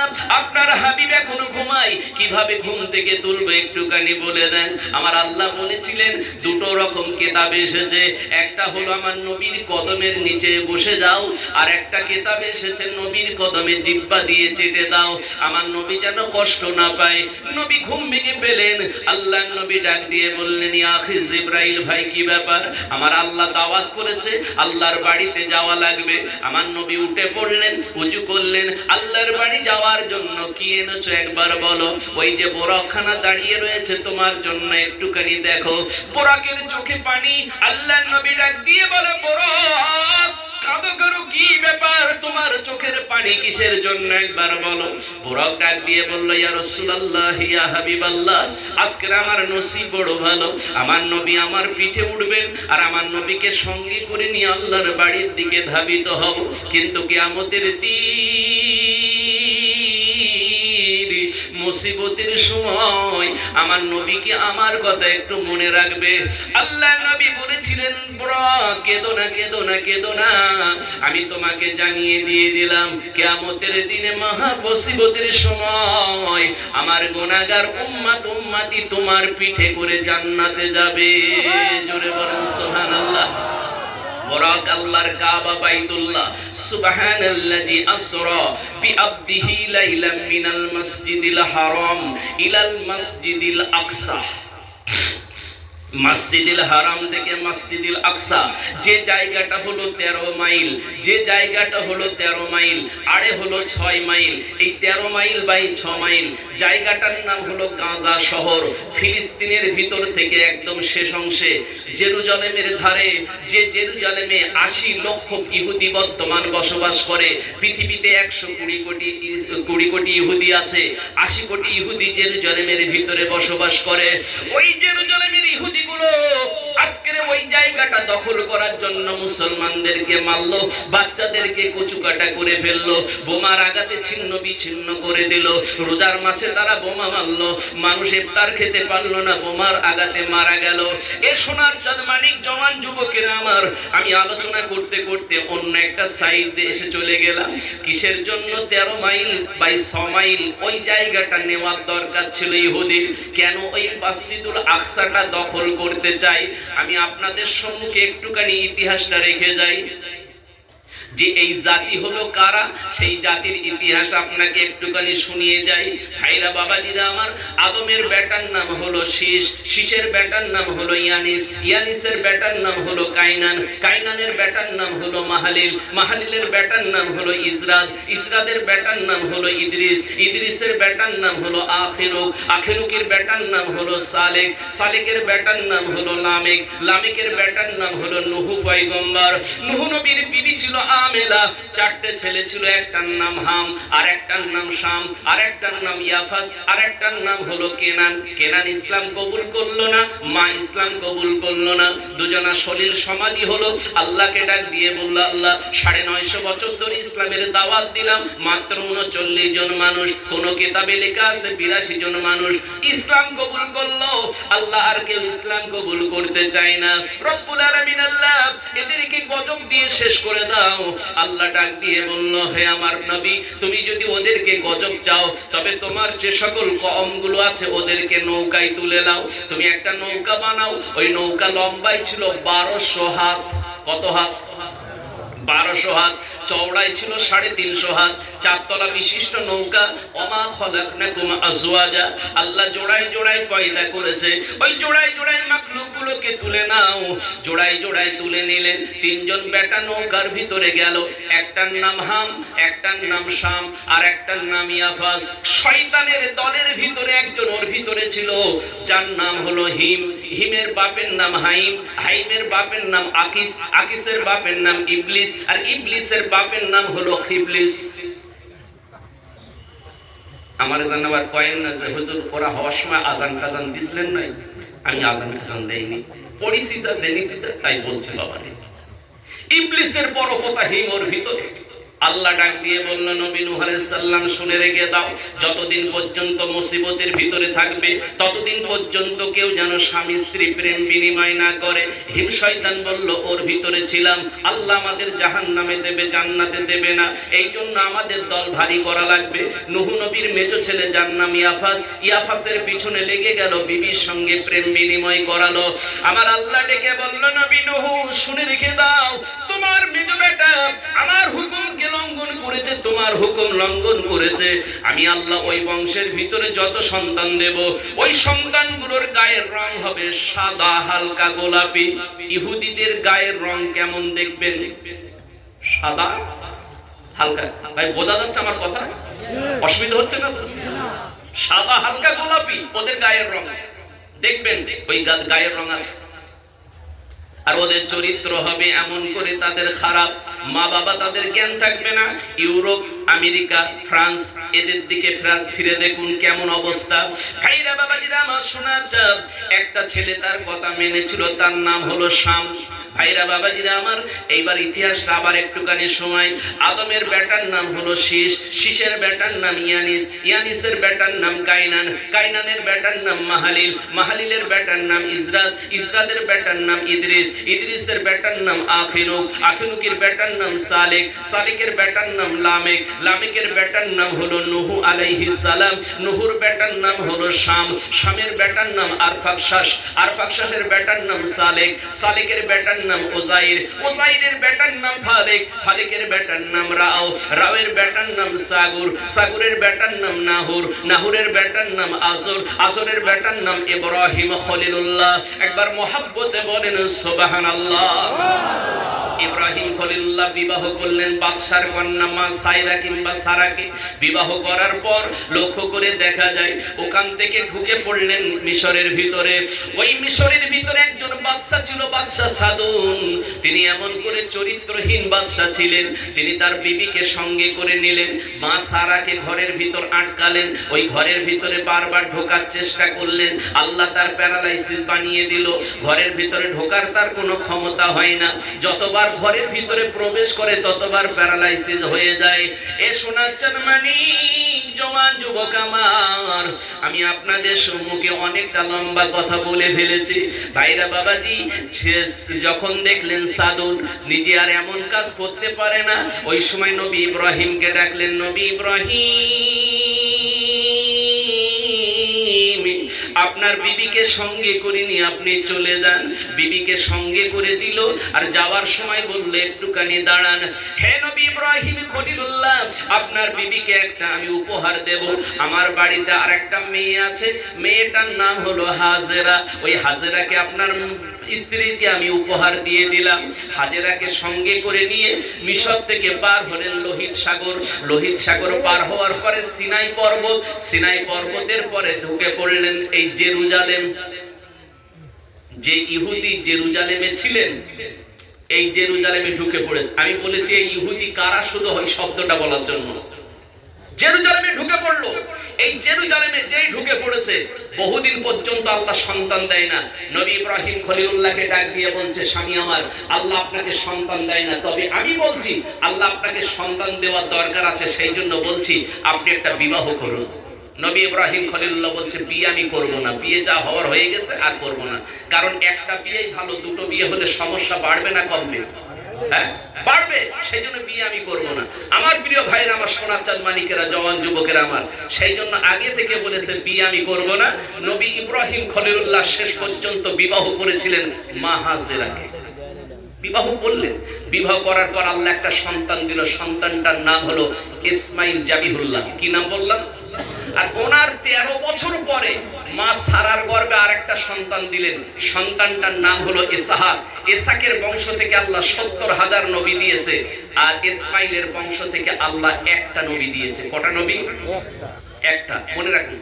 আপনার হাবিব এখনো ঘুমায়, কিভাবে ঘুম থেকে তুলবে একটুখানি বলে দেন। আমার আল্লাহ বলেছিলেন 2 রকম কিতাব এসেছে, একটা হলো আমার নবীর কদমের নিচে বসে যাও, আর একটা কিতাব এসেছে নবীর কদমে জিহ্বা দিয়ে চেটে দাও, আমার নবী যেন কষ্ট না পায়। নবী ঘুম ভেঙে পেলেন। আল্লাহ নবী ডাক দিয়ে বললেন, ইয়া আখি জিবরাইল, ভাই কি ব্যাপার? আমার আল্লাহ দাওয়াত করেছে, আল্লাহর বাড়িতে যাওয়া লাগবে। আমার নবী উঠে পড়লেন, ওযু করলেন, আল্লাহর বাড়ি যাওয়ার জন্য কি এনেছো একবার বলো? ওই যে বোরাকখানা দাঁড়িয়ে রয়েছে তোমার জন্য, একটুখানি দেখো। বোরাকের চোখে পানি। আল্লাহর নবী ডাক দিয়ে বলে, বোরাক কাঁদো করো, কি ব্যাপার? তোমার চোখের পানি কিসের জন্য একবার বলো। বোরাক ডাক দিয়ে বলল, ইয়া রাসূলুল্লাহ, ইয়া হাবিবাল্লাহ, আজকে আমার নসিব বড় ভালো, আমার নবী আমার পিঠে উঠবেন, আর আমার নবীকে সঙ্গে করে নিয়ে আল্লাহর বাড়ির দিকে ধাবিত হব, কিন্তু কিয়ামতের দিন মুসিবতের সময় আমার নবীকে আমার কথা একটু মনে রাখবে। আল্লাহ নবী বলেছিলেন, কেঁদো না, কেঁদো না, কেঁদো না, আমি তোমাকে জানিয়ে দিয়ে দিলাম কিয়ামতের দিনে মহা মুসিবতের সময় আমার গুনাহগার উম্মত উম্মতি তোমার পিঠে করে জান্নাতে যাবে। জোরে বলেন সুবহানাল্লাহ। বরাক আল্লাহর কাবা বাইতুল্লাহ, সুবহানাল্লাযী আসরা বিআবদিহি লাইলাম মিনাল মাসজিদিল হারাম ইলাল মাসজিদিল আকসা। মসজিদুল হারাম থেকে মসজিদুল আকসা যে জায়গাটা হলো 13 মাইল, যে জায়গাটা হলো 13 মাইল, আড়ে হলো 6 মাইল, এই 13 মাইল বাই 6 মাইল জায়গাটার নাম হলো গাজা শহর। ফিলিস্তিনের ভিতর থেকে একদম শেষ অংশে জেরুজালেমের ধারে, যে জেরুজালেমে 80 লক্ষ ইহুদি বর্তমান বসবাস করে। পৃথিবীতে 120 কোটি ইহুদি আছে, 80 কোটি ইহুদি জেরুজালেমের ভিতরে বসবাস করে। ওই জেরুজালেমের ইহুদি আজকের ওই জায়গাটা দখল করার জন্য মুসলমানদেরকে মারলো, বাচ্চাদেরকে কচুকাটা করে ফেললো, বোমার আঘাতে ছিন্ন বিচ্ছিন্ন করে দিল। রোজার মাসে তারা বোমা মারলো, মানুষ ইফতার খেতে পারলো না, বোমার আঘাতে মারা গেল। এ সোনার চাঁদ মানিক জওয়ান যুবকেরা আমার, আমি আলোচনা করতে করতে অন্য একটা সাইডে এসে চলে গেলাম। কিসের জন্য 13 মাইল বাই 6 মাইল ওই জায়গাটা নেওয়ার দরকার ছিল ইহুদির? কেন ওই মসজিদুল আকসাটা দখল করতে চাই? আমি আপনাদের সম্মুখে একটুখানি ইতিহাসটা রেখে যাই যে এই জাতি হলো কারা, সেই জাতির ইতিহাস আপনাকে একটুখানি শুনিয়ে যাই। ভাইরা বাবাজিরা আমার, আদমের বেটার নাম হলো শীষ, শীষের বেটার নাম হলো ইয়ানিস, ইয়ানিসের বেটার নাম হলো কাইনান, কাইনানের বেটার নাম হলো মাহালিল, মাহালিলের বেটার নাম হলো ইজরাদ, ইজরাদের বেটার নাম হলো ইদ্রিস, ইদ্রিসের বেটার নাম হলো আখিরুক, আখিরুকের বেটার নাম হলো সালেক, সালেকের বেটার নাম হলো লামেক, লামেকের বেটার নাম হলো নুহু পয়গম্বর। নুহু নবীর বিবি ছিল আমেলা, 4টে ছেলে ছিল, একটার নাম হাম, আর একটার নাম শাম, আর একটার নাম ইয়াফাস, আর একটার নাম হলো কেনান। কেনান ইসলাম কবুল করলো না, মা ইসলাম কবুল করলো না, দুজনা সলিল সমাধি হলো। আল্লাহকে ডাক দিয়ে বলল, আল্লাহ 950 বছর ধরে ইসলামের দাওয়াত দিলাম, মাত্র 39 জন মানুষ, কোন কিতাবে লেখা আছে 82 জন মানুষ ইসলাম কবুল করলো। আল্লাহ আর কেউ ইসলাম কবুল করতে চায় না। রব্বুল আলামিন আল্লাহ এদেরকে গজব দিয়ে শেষ করে দাও। আল্লাহ ডাক দিয়ে বলল, হে আমার নবী, তুমি যদি ওদেরকে গজব চাও তবে তোমার যে সকল কওমগুলো আছে ওদেরকে নৌকায় তুলে নাও। তুমি একটা নৌকা বানাও, ওই নৌকা লম্বাই ছিল 1200 হাত। কত হাত? 1200 হাত। চওড়াই ছিল 350 হাত। 4 তলা বিশিষ্ট নৌকা। ওমা খলাকনাকুম আজওয়াজা, আল্লাহ জোড়ায় জোড়ায় পয়দা করেছে। ওই জোড়ায় জোড়ায় মাখলুকগুলোকে তুলে নাও। জোড়ায় জোড়ায় তুলে নিলেন। 3 জন বেটা নৌকার ভিতরে গেল। একটার নাম হাম, একটার নাম শাম, আর একটার নাম ইয়াফাস। শয়তানের দলের ভিতরে একজন ওর ভিতরে ছিল, যার নাম হলো হিম। হিমের বাপের নাম হাইম, হাইমের বাপের নাম আকিস, আকিসের বাপের নাম ইবলিস, আর ইবলিসের বাপের নাম হলো খিবলিস। আমার জানাবার কয়েন না যে হুজুর ওরা হওয়ার সময় আজান টাজান দিছিলেন নাই? আমি আজান টাজান দেইনি, পড়িছি তা জেনেছি তাই বলছি বাবা। ইবলিসের বড় কথা হিম ওর ভিতরে। আল্লাহ ডাক দিয়ে বলল, নবী নূহ আলাইহিস সালাম শুনে রেখে দাও, যতদিন পর্যন্ত মুসিবতের ভিতরে থাকবে ততদিন পর্যন্ত কেউ যেন স্বামী স্ত্রী প্রেম বিনিময় না করে। হিম শয়তান বলল, ওর ভিতরে ছিলাম, আল্লাহ আমাদের জাহান্নামে দেবে, জান্নাতে দেবে না, এই জন্য আমাদের দল ভারী করা লাগবে। নূহ নবীর মেজো ছেলে যার নাম ইয়াফাস, ইয়াফাসের পিছনে লেগে গেল, বিবির সঙ্গে প্রেম বিনিময় করালো। আমার আল্লাহ ডেকে বলল, নবী নূহ শুনে রেখে দাও, তোমার মেজো বেটা আমার হুকুমকে লঙ্ঘন করেছে, তোমার হুকুম লঙ্ঘন করেছে। আমি আল্লাহ ওই বংশের ভিতরে যত সন্তান দেব, ওই সন্তানগুলোর গায়ের রং হবে সাদা হালকা গোলাপি। ইহুদিদের গায়ের রং কেমন দেখবেন? সাদা হালকা। ভাই বোঝা যাচ্ছে আমার কথা? অসুবিধা হচ্ছে না? সাদা হালকা গোলাপি ওদের গায়ের রং, দেখবেন ওই গায়ের রং আছে। আর ওদের চরিত্র হবে এমন করে তাদের খারাপ, মা বাবা তাদের জ্ঞান থাকবে না। ইউরোপ, আমেরিকা, ফ্রান্স এদের দিকে ফিরে দেখুন কেমন অবস্থা। ভাইরা বাবাজিরা আমার শোনার চাপ, একটা ছেলে তার কথা মেনেছিল, তার নাম হলো শাম। ভাইরা বাবাজিরা আমার, এইবার ইতিহাসটা আবার একটুখানি সময়। আদমের বেটার নাম হলো শীষ, শীষের বেটার নাম ইয়ানিস, ইয়ানিসের বেটার নাম কাইনান, কাইনানের বেটার নাম মাহালিল, মাহালিলের বেটার নাম ইসরাত, ইসরাতের বেটার নাম ইদ্রিস, ইদ্রিসের বেটার নাম আখিনুক, আখিনুকের বেটার নাম সালেক, সালেকের বেটার নাম লামেক, লামেকের বেটার নাম হলো নুহু আলাইহিস সালাম, নুহুর বেটার নাম হলো শাম, শামের বেটার নাম আরফাকশাস, আরফাকশাসের বেটার নাম সালেক, সালেকের বেটার নাম ওজাইর, ওজাইরের বেটার নাম ফালেক, ফালেকের বেটার নাম রাও, রাওয়ের বেটার নাম সাগুর, সাগুরের বেটার নাম নাহুর, নাহুরের বেটার নাম আজর, আজরের বেটার নাম ইব্রাহিম খলিলুল্লাহ। একবার মহব্বতে বলেন সুবহানাল্লাহ। ইব্রাহিম খলিলুল্লাহ বিবাহ করলেন বাদশার কন্যা মা সাইরা কিংবা সারাকে। বিবাহ করার পর লক্ষ্য করে দেখা যায় ওখান থেকে ঢুকে পড়লেন মিশরের ভিতরে। ওই মিশরের ভিতরে একজন বাদশা ছিল, বাদশা সাদুন। তিনি এমন করে চরিত্রহীন বাদশা ছিলেন, তিনি তার বিবিকে সঙ্গে করে নিলেন, মা সারাকে ঘরের ভিতর আটকালেন, ওই ঘরের ভিতরে বারবার ঢোকার চেষ্টা করলেন। আল্লাহ তার প্যারালাইসিস বানিয়ে দিল, ঘরের ভিতরে ঢোকার তার কোনো ক্ষমতা হয় না। যতবার ঘরের ভিতরে প্রবেশ করে ততবার প্যারালাইসিস হয়ে যায়। এ শোনার চানমানি জওয়ান যুবক আমার, আমি আপনাদের সম্মুখে অনেকটা লম্বা কথা বলে ফেলেছি। ভাইরা বাবাজি, যখন দেখলেন সাদুন নিজে আর এমন কাজ করতে পারে না, ওই সময় নবী ইব্রাহিমকে ডাকলেন, নবী ইব্রাহিম, আপনার বিবিকে সঙ্গে করে নিয়ে আপনি চলে যান। বিবিকে সঙ্গে করে দিল, আর যাওয়ার সময় বলল একটুখানি দাঁড়ান। হে নবী ইব্রাহিম খলিলুল্লাহ, আপনার বিবিকে একটা আমি উপহার দেব। আমার বাড়িতে আর একটা মেয়ে আছে, মেয়েটার নাম হলো হাজেরা। ওই হাজেরাকে আপনার স্ত্রীকে আমি উপহার দিয়ে দিলাম। হাজেরাকে সঙ্গে করে নিয়ে মিশর থেকে পার হলেন লোহিত সাগর। লোহিত সাগর পার হওয়ার পরে সিনাই পর্বত, সিনাই পর্বতের পরে ঢুকে পড়লেন এই জেরুজালেম। যে ইহুদি জেরুজালেমে ছিলেন, এই জেরুজালেমে ঢুকে পড়েছে। আমি বলেছি এই ইহুদি কারা, শুধু ওই শব্দটা বলার জন্য। জেরুজালেমে ঢুকে পড়লো। এই জেরুজালেমে যেই ঢুকে পড়েছে, বহুদিন পর্যন্ত আল্লাহ সন্তান দেয় না। নবী ইব্রাহিম খলিলুল্লাহকে ডাক দিয়ে বলছে, স্বামী আমার, আল্লাহ আপনাকে সন্তান দেয় না, তবে আমি বলছি আল্লাহ আপনাকে সন্তান দেওয়ার দরকার আছে, সেই জন্য বলছি আপনি একটা বিবাহ করুন। নবী ইব্রাহিম খলিলুল্লাহ বলছে, বিয়ে আমি করব না, বিয়ে যা হওয়ার হয়ে গেছে আর করব না। কারণ একটা বিয়েই ভালো, দুটো বিয়ে হলে সমস্যা বাড়বে না কমবে? হ্যাঁ, বাড়বে। সেই জন্য বিয়ে আমি করব না। আমার প্রিয় ভাইরা, আমার সোনার চাঁদ মানিকেরা, জওয়ান যুবকেরা আমার, সেই জন্য আগে থেকে বলেছে বিয়ে আমি করব না। নবী ইব্রাহিম খলিলুল্লাহ শেষ পর্যন্ত বিবাহ করেছিলেন মা হাজেরাকে। বিবাহ করলেন, বিবাহ করার পর আল্লাহ একটা সন্তান দিল। সন্তানটার নাম হলো ইসমাইল জাবিহুল্লাহ। কি নাম বললাম? আর ওনার 13 বছর পরে মা সারার গর্ভে আরেকটা সন্তান দিলেন। সন্তানটার নাম হলো ইসহাক। ইসহাকের বংশ থেকে আল্লাহ 70,000 নবী দিয়েছে, আর ইসমাইলের বংশ থেকে আল্লাহ একটা নবী দিয়েছে। কটা নবী? একটা। মনে রাখুন,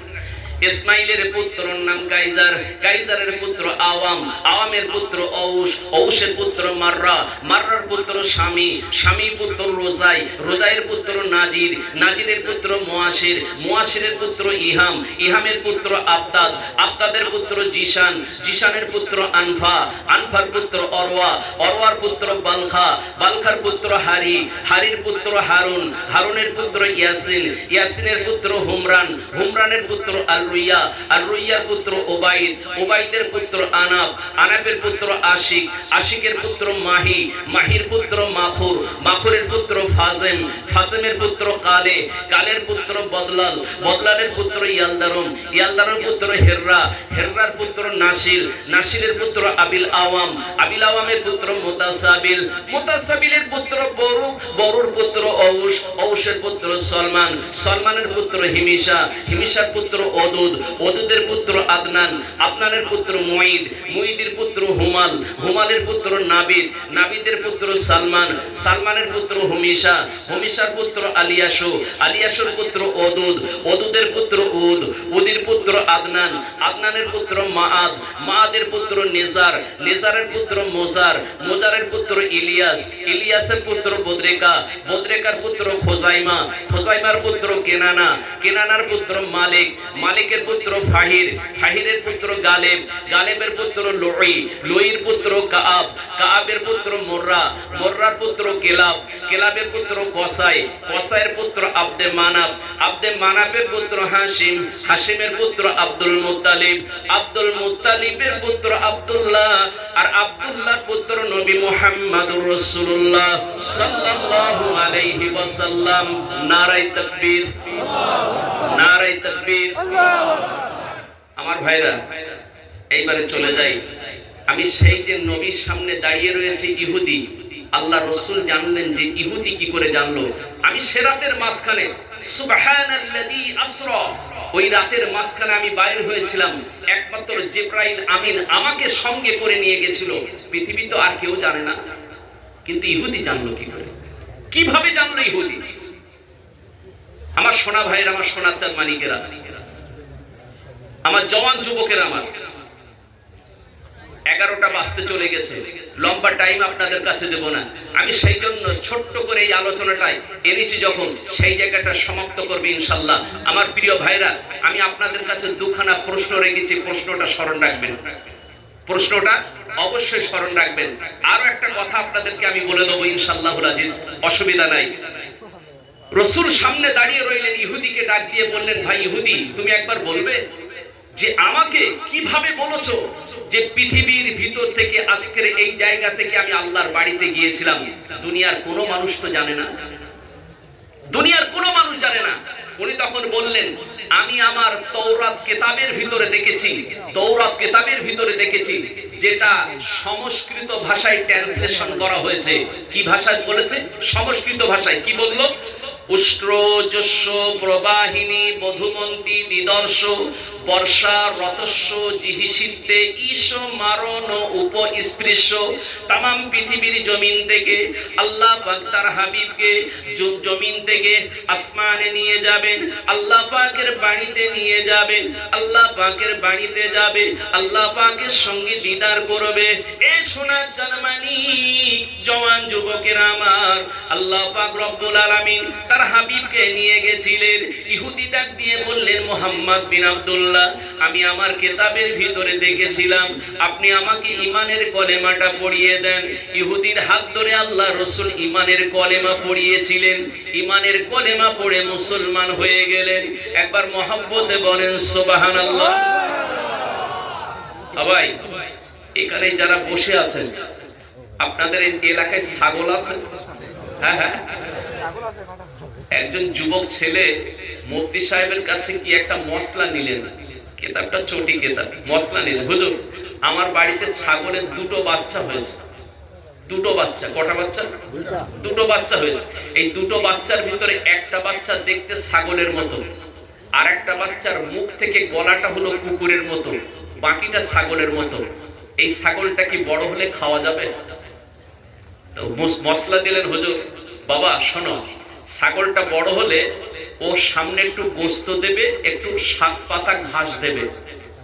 ইসমাইলের পুত্রর নাম কাইজার, কাইজারের পুত্র আওয়াম, আওয়ামের পুত্র ঔস, ঔসের পুত্র মাররা, মাররার পুত্র শামি, শামির পুত্র রোজাই, রোজাইয়ের পুত্র নাজির, নাজিরের পুত্র মুয়াশির, মুয়াশিরের পুত্র ইহাম, ইহামের পুত্র আবতাদ, আবতাদের পুত্র জিশান, জিশানের পুত্র আনফা, আনফার পুত্র অরওয়া, অরওয়ার পুত্র বালখা, বালখার পুত্র হারি, হারির পুত্র হারুন, হারুনের পুত্র ইয়াসিন, ইয়াসিনের পুত্র হুমরান, হুমরানের পুত্র রুইয়া, আর রুইয়ার পুত্র ওবাইদ, ওবাইদের পুত্র আনাফ, আনাফের পুত্র আশিক, আশিকের পুত্র মাহি, মাহির পুত্র মাখুর, মাখুরের পুত্র ফাজেম, ফাজেমের পুত্র কালে, কালের পুত্র বদলাল, বদলালের পুত্র ইয়ালদারুম, ইয়ালদারের পুত্র হেররা, হেররার পুত্র নাসির, নাসিরের পুত্র আবিল আওয়াম, আবিল আওয়ামের পুত্র মুতাসাবিল, মুতাসাবিলের পুত্র বরু, বরুর পুত্র ঔস, ঔসের পুত্র সলমান, সলমানের পুত্র হিমিশা, হিমিশার পুত্র ওদ, ওদুদ, ওদুদের পুত্র আদনান, আদনানের পুত্র মুঈদ, মুঈদের পুত্র হুমাল, হুমালের পুত্র নাবিদ, নাবিদের পুত্র সালমান, সালমানের পুত্র হুমিশা, হুমিশার পুত্র আলিয়াসু, আলিয়াসুর পুত্র ওদুদ, ওদুদের পুত্র উদ, উদের পুত্র আদনান, আদনানের পুত্র মাআদ, মাআদের পুত্র নিজার, নিজারের পুত্র মোজার, মোজারের পুত্র ইলিয়াস, ইলিয়াসের পুত্র বদরেকা, বদরেকার পুত্র খোজাইমা, খোজাইমার পুত্র কেনানা, কেনানার পুত্র মালিক, মালিকের পুত্র ফাহির, ফাহিরের পুত্র গালেব, গালেবের পুত্র লুই, লুইর পুত্র কাআব, কাআবের পুত্র মুররা, মুররার পুত্র কেলাব, কেলাবের পুত্র কসাই, কসাইয়ের পুত্র আব্দে মানাব, আব্দে মানাবের পুত্র হাশিম, হাশিমের পুত্র আব্দুল মুত্তালিব, আব্দুল মুত্তালিবের পুত্র আব্দুল্লাহ, আর আব্দুল্লাহর পুত্র নবী মুহাম্মদুর রাসূলুল্লাহ সাল্লাল্লাহু আলাইহি ওয়াসাল্লাম। নারায়ে তাকবীর, নারায়ে তাকবীর। আমার ভাইরা, এইবারে চলে যাই। আমি সেই যে নবীর সামনে দাঁড়িয়ে রয়েছে ইহুদি, আল্লাহ রাসূল জানলেন যে ইহুদি কি করে জানলো। আমি সে রাতের মাঝখানে, সুবহানাল্লাযী আসরা, ওই রাতের মাঝখানে আমি বাইর হয়েছিলাম, একমাত্র জিবরাইল আমিন আমাকে সঙ্গে করে নিয়ে গেছিল। পৃথিবী তো আর কেউ জানে না, কিন্তু ইহুদি জানলো কি করে? কিভাবে জানলো ইহুদি? আমার সোনা ভাইয়ের, আমার সোনার চাঁদ মানিকেরা, আমার জওয়ান যুবকেরা, আমার 11টা বাজতে চলে গেছে। লম্বা টাইম আপনাদের কাছে দেব না। আমি সেই জন্য ছোট্ট করে এই আলোচনাটাই এনেছি, যখন সেই জায়গাটা সমাপ্ত করবে ইনশাআল্লাহ। আমার প্রিয় ভাইরা, আমি আপনাদের কাছে দুখানা প্রশ্ন রেখেছি, প্রশ্নটা স্মরণ রাখবেন, প্রশ্নটা অবশ্যই স্মরণ রাখবেন। আরো একটা কথা আপনাদেরকে আমি বলে দেবো ইনশাআল্লাহুল আজিজ, অসুবিধা নাই। রাসূল সামনে দাঁড়িয়ে রইলেন, ইহুদিকে ডাক দিয়ে বললেন, ভাই ইহুদি, তুমি একবার বলবে যে আমাকে কিভাবে বলেছো যে পৃথিবীর ভিতর থেকে আজকের এই জায়গা থেকে আমি আল্লাহর বাড়িতে গিয়েছিলাম? দুনিয়ার কোনো মানুষ তো জানে না, দুনিয়ার কোনো মানুষ জানে না। উনি তখন বললেন, আমি আমার তওরাত কিতাবের ভিতরে দেখেছি, তওরাত কিতাবের ভিতরে দেখেছি, যেটা সংস্কৃত ভাষায় ট্রান্সলেশন করা হয়েছে। কি ভাষায় বলেছে? সংস্কৃত ভাষায়। কি বলল? উষ্ট্রজস্য প্রবাহিনী বধুমন্তী দিদর্শ বর্ষা রতস্য জিহিসিতে ঈশ মারণ উপস্পৃশ্য। তামাম পৃথিবীর জমিন থেকে আল্লাহ পাক তার হাবিবকে জমিন থেকে আসমানে নিয়ে যাবেন, আল্লাহ পাকের বাড়িতে নিয়ে যাবেন, আল্লাহ পাকের বাড়িতে যাবে, আল্লাহ পাকের সঙ্গে দিদার করবে। এই সোনার জানমানি জওয়ান যুবকেরা আমার, আল্লাহ পাক রব্বুল আলামিন তার হাবিবকে নিয়ে গেছিলেন। ইহুদি ডাক দিয়ে বললেন, মুহাম্মদ বিন আব্দুল্লাহ, আমি আমার কিতাবের ভিতরে দেখেছিলাম, আপনি আমাকে ঈমানের কলেমাটা পড়িয়ে দেন। ইহুদির হাত ধরে আল্লাহ রাসূল ঈমানের কলেমা পড়িয়েছিলেন। ঈমানের কলেমা পড়ে মুসলমান হয়ে গেলেন। একবার মহব্বতে বলেন সুবহানাল্লাহ। সবাই এখানে যারা বসে আছেন, আপনাদের এই এলাকায় ছাগল আছে? হ্যাঁ হ্যাঁ। একজন যুবক ছেলে মুফতি সাহেবের কাছে কি একটা মশলা নিলেন, কিতাবটা চটি কিতাব, মশলা নিলেন। হুজুর, আমার বাড়িতে ছাগলের দুটো বাচ্চা হয়েছে। দুটো বাচ্চা? কটা বাচ্চা? দুটো বাচ্চা হয়েছে। এই দুটো বাচ্চার ভিতরে একটা বাচ্চা দেখতে ছাগলের মতো, আর একটা বাচ্চার মুখ থেকে গলাটা হলো কুকুরের মতো, বাকিটা ছাগলের মতো। এই ছাগলটা কি বড় হলে খাওয়া যাবে? তো মশলা দিলেন। হুজুর, বাবা শোনো, ছাগলটা বড় হলে ও সামনে একটু গোস্ত দেবে, একটু শাক পাতা ঘাস দেবে।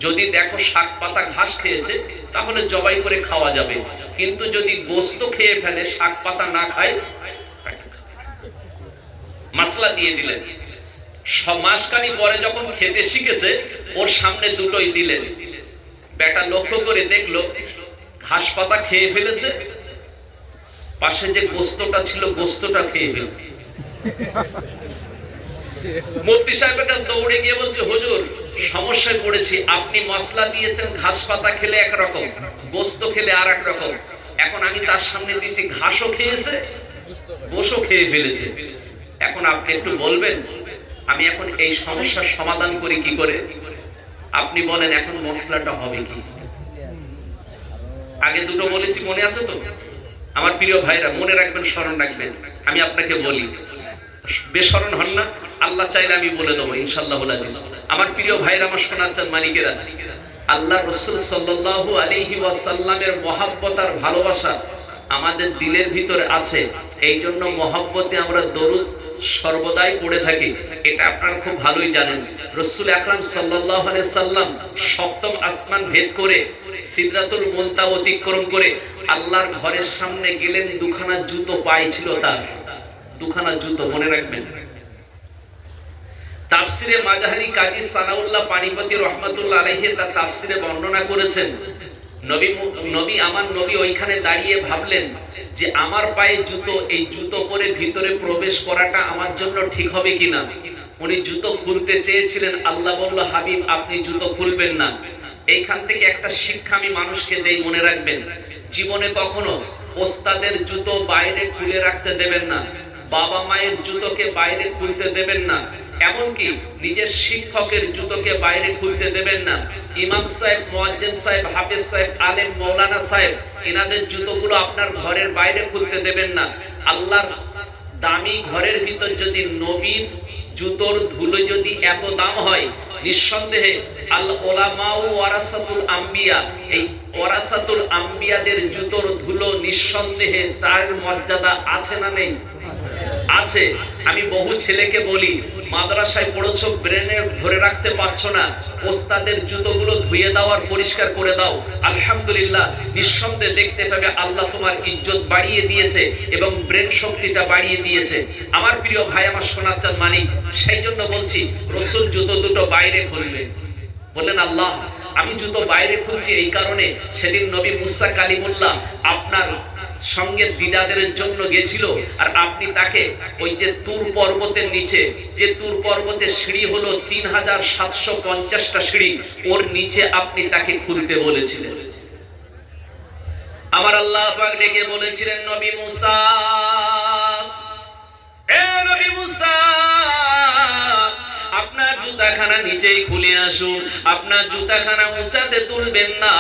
যদি দেখো শাক পাতা ঘাস খেয়েছে, তাহলে জবাই করে খাওয়া যাবে। কিন্তু যদি গোস্ত খেয়ে ফেলে, শাক পাতা না খায়, মশলা দিয়ে দিলেন। মাসখানি পরে যখন খেতে শিখেছে, ওর সামনে দুটোই দিলেন। বেটা লক্ষ্য করে দেখলো ঘাস পাতা খেয়ে ফেলেছে, পাশে যে গোস্তটা ছিল গোস্তটা খেয়ে ফেলেছে। মুফতি সাহেবের কাছে দৌড়ে গিয়ে বলছে, হুজুর সমস্যায় পড়েছি, আপনি মশলা দিয়েছেন ঘাস পাতা খেলে একরকম, গোস্ত খেলে আর এক রকম। এখন আমি তার সামনে দিয়েছি ঘাসও খেয়েছে, গোশও খেয়ে ফেলেছে। এখন আপনি একটু বলবেন আমি এখন এই সমস্যার সমাধান করি কি করে? আপনি বলেন এখন মশলাটা হবে কি? আগে দুটো বলেছি, মনে আছে তো? আমার প্রিয় ভাইরা মনে রাখবেন, স্মরণ রাখবেন। আমি আপনাকে বলি, বেস্মরণ হন না। আল্লাহ চাইলে আমি বলে দেবো ইনশাআল্লাহুল আজিজ। আমার প্রিয় ভাইরা, আমার সোনার চাঁদ মানিকেরা, আল্লাহ রাসূল সাল্লাল্লাহু আলাইহি ওয়াসাল্লামের মহব্বত আর ভালোবাসা আমাদের দিলের ভিতরে আছে। এই জন্য মহব্বতে আমরা দরুদ সর্বদাই পড়ে থাকি। এটা আপনারা খুব ভালোই জানেন। রাসূল আকরাম সাল্লাল্লাহু আলাইহি সাল্লাম সপ্তম আসমান ভেদ করে সিদরাতুল মুনতাহা অতিক্রম করে আল্লাহর ঘরের সামনে গেলেন। দুখানা জুতো পায়ে ছিল তার, দুখানা জুতো, মনে রাখবেন। তাফসিরে মাজাহারি কাজী সানাউল্লাহ পানিপতি রহমাতুল্লাহ আলাইহি তার তাফসিরে বর্ণনা করেছেন, আমার নবী ওইখানে দাঁড়িয়ে ভাবলেন যে আমার পায়ে জুতো, এই জুতো পরে ভিতরে প্রবেশ করাটা আমার জন্য ঠিক হবে কিনা। উনি জুতো খুলতে চেয়েছিলেন, আল্লাহ বলল, হাবিব আপনি জুতো খুলবেন না। এইখান থেকে একটা শিক্ষা আমি মানুষকে দেই, মনে রাখবেন, জীবনে কখনো ওস্তাদের জুতো বাইরে খুলে রাখতে দেবেন না, বাবা মায়ের জুতোকে বাইরে খুলতে দেবেন না, এমনকি নিজের শিক্ষকের জুতোকে বাইরে খুলতে দেবেন না। ইমাম সাহেব, মুয়াজ্জিন সাহেব, হাফেজ সাহেব, আলেম, মাওলানা সাহেব, এনাদের জুতোগুলো আপনার ঘরের বাইরে খুলতে দেবেন না। আল্লাহর দামি ঘরের ভিতর যদি নবীর জুতোর ধুলো যদি এত দাম হয়, নিঃসন্দেহে আল উলামাউ ওয়ারাসাতুল আম্বিয়া, এই ওয়ারাসাতুল আম্বিয়াদের জুতোর ধুলো নিঃসন্দেহে তার মর্যাদা আছে না নেই? আছে। আমি বহু ছেলেকে বলি, মাদ্রাসায় পড়েছো, ব্রেনে ধরে রাখতে পারছো না, ওস্তাদের জুতোগুলো ধুয়ে দাও আর পরিষ্কার করে দাও। আলহামদুলিল্লাহ, নিঃসন্দেহে দেখতে পাবে আল্লাহ তোমার ইজ্জত বাড়িয়ে দিয়েছে এবং ব্রেন শক্তিটা বাড়িয়ে দিয়েছে। আমার প্রিয় ভাই, আমার সোনার চাঁদ মানিক, সেই জন্য বলছি রাসূল জুতো দুটো বাইরে খুলবেন। বললেন, আল্লাহ আমি জুতো বাইরে খুলছি এই কারণে, সেদিন নবী মুসা কালিমুল্লাহ আপনার সঙ্গে দিদাদের জন্য গেছিল, আর আপনি তাকে ওই যে তুর পর্বতের নিচে, যে তুর পর্বতের সিঁড়ি হলো 3750টা সিঁড়ি, ওর নিচে আপনি তাকে খুলতে বলেছিলেন। আমার আল্লাহ পাক ডেকে বলেছিলেন, নবী মুসা, এ নবী মুসা, আপনার জুতাখানা নিচেই খুলে আসুন, আপনার জুতাখানা উঁচাতে তুলবেন না।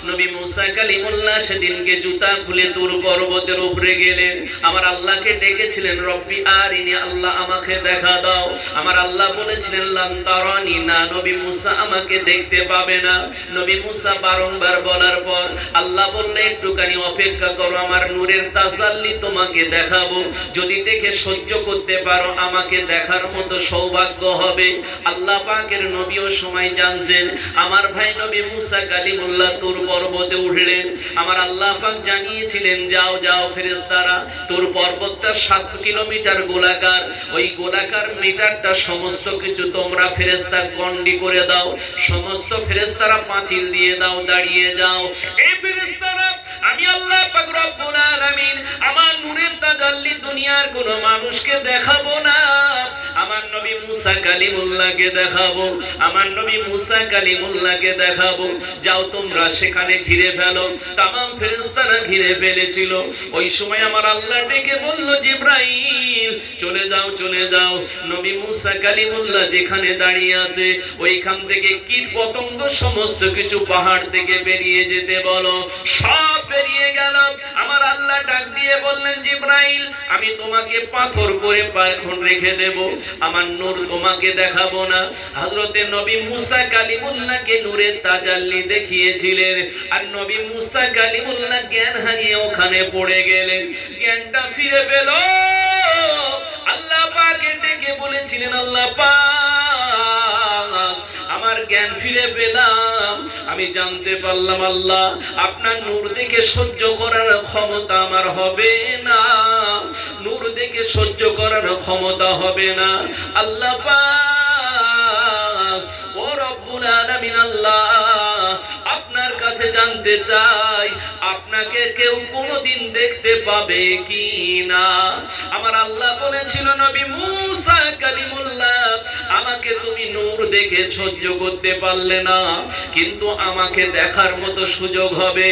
নবী মুসা কালিমুল্লাহ সেদিনকে জুতা খুলে তুর পর্বতের উপরে গেলেন। আমার আল্লাহকে ডেকেছিলেন, রব্বি আরিনি, আল্লাহ আমাকে দেখা দাও। আমার আল্লাহ বলেছিলেন, লান তারানি, না নবী মুসা আমাকে দেখতে পাবে না। নবী মুসা বারংবার বলার পর আল্লাহ বললে, একটুখানি অপেক্ষা করো, আমার নূরের তাজাল্লি তোমাকে দেখাবো, যদি দেখে সহ্য করতে পারো আমাকে দেখার মতো সৌভাগ্য হবে। আল্লাহ পাকের নবীও সময় জানছেন। আমার ভাই নবী মুসা কালিমুল্লাহ তুর পর্বতে উঠলেন। আমার আল্লাহ পাক জানিয়েছিলেন, যাও যাও ফেরেশতারা, তুর পর্বতটা 7 কিলোমিটার গোলাকার, ওই গোলাকার মিটারটা সমস্ত কিছু তোমরা ফেরেশতা গন্ডি করে দাও, সমস্ত ফেরেশতারা পাঁচিল দিয়ে দাও, দাঁড়িয়ে যাও। এই ফেরেশতারা, আমি আল্লাহ পাক রব্বুল আলামিন আমার নূরের তাজাল্লি দুনিয়ার কোন মানুষকে দেখাবো না, আমার নবী মুসা কালিমুল্লাহকে দেখাবো, আমার নবী মুসা কালিমুল্লাহকে দেখাবো। যাও তোমরা সেখানে ঘিরে ফেলো। তামাম ফেরেশতারা ঘিরে ফেলেছিল। ওই সময় আমার আল্লাহ ডেকে বলল, জিবরাইল চলে যাও, চলে যাও, নবী মুসা কালিমুল্লাহ যেখানে দাঁড়িয়ে আছে ওইখান থেকে কীট পতঙ্গ সমস্ত কিছু পাহাড় থেকে বেরিয়ে যেতে বলো। সব বেরিয়ে গেল। আমার আল্লাহ ডাক দিয়ে বললেন, জিবরাইল আমি তোমাকে পাথর করে পাখন রেখে দেব, আমার নূর তোমাকে দেখাবো না। হযরতে নবী মুসা কালিমুল্লাহকে নূরের তাজাল্লি দেখিয়েছিলেন, আর নবী মুসা কালিমুল্লাহ জ্ঞান হারিয়ে ওখানে পড়ে গেলেন। জ্ঞানটা ফিরে পেল। আল্লাহ পাকে ডেকে বলেছিলেন, আল্লাহ পাক আমার জ্ঞান ফিরে পেলাম, আমি জানতে পারলাম আল্লাহ আপনার নূর দেখে সহ্য করার ক্ষমতা আমার হবে না, নূর দেখে সহ্য করার ক্ষমতা হবে না। আল্লাহ পাক ও রব্বুল আলামিন, আল্লাহ আপনার কাছে জানতে চাই আপনাকে কেউ কোনোদিন দেখতে পাবে কি না। আমার আল্লাহ বলেছিল, নবী মুসা কালিমুল্লাহ আমাকে তুমি নূর দেখে সহ্য করতে পারলে না, কিন্তু আমাকে দেখার মতো সুযোগ হবে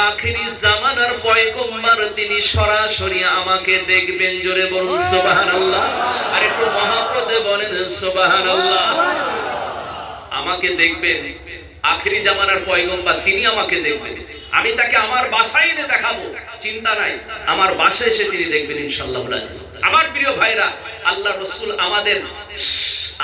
আখিরি জামানার পয়গম্বর, তিনি সরাসরি আমাকে দেখবেন। জোরে বলুন সুবহানাল্লাহ, আর একটু মহব্বতে বলেন সুবহানাল্লাহ। আমাকে দেখবেন, আখেরি জামানার পয়গম্বর, তিনি আমাকে দেখবেন, আমি তাকে আমার বাসায় এনে দেখাবো, চিন্তা নাই, আমার বাসায় এসে তিনি দেখবেন ইনশাআল্লাহুল আজিজ। আমার প্রিয় ভাইরা, আল্লাহ রাসূল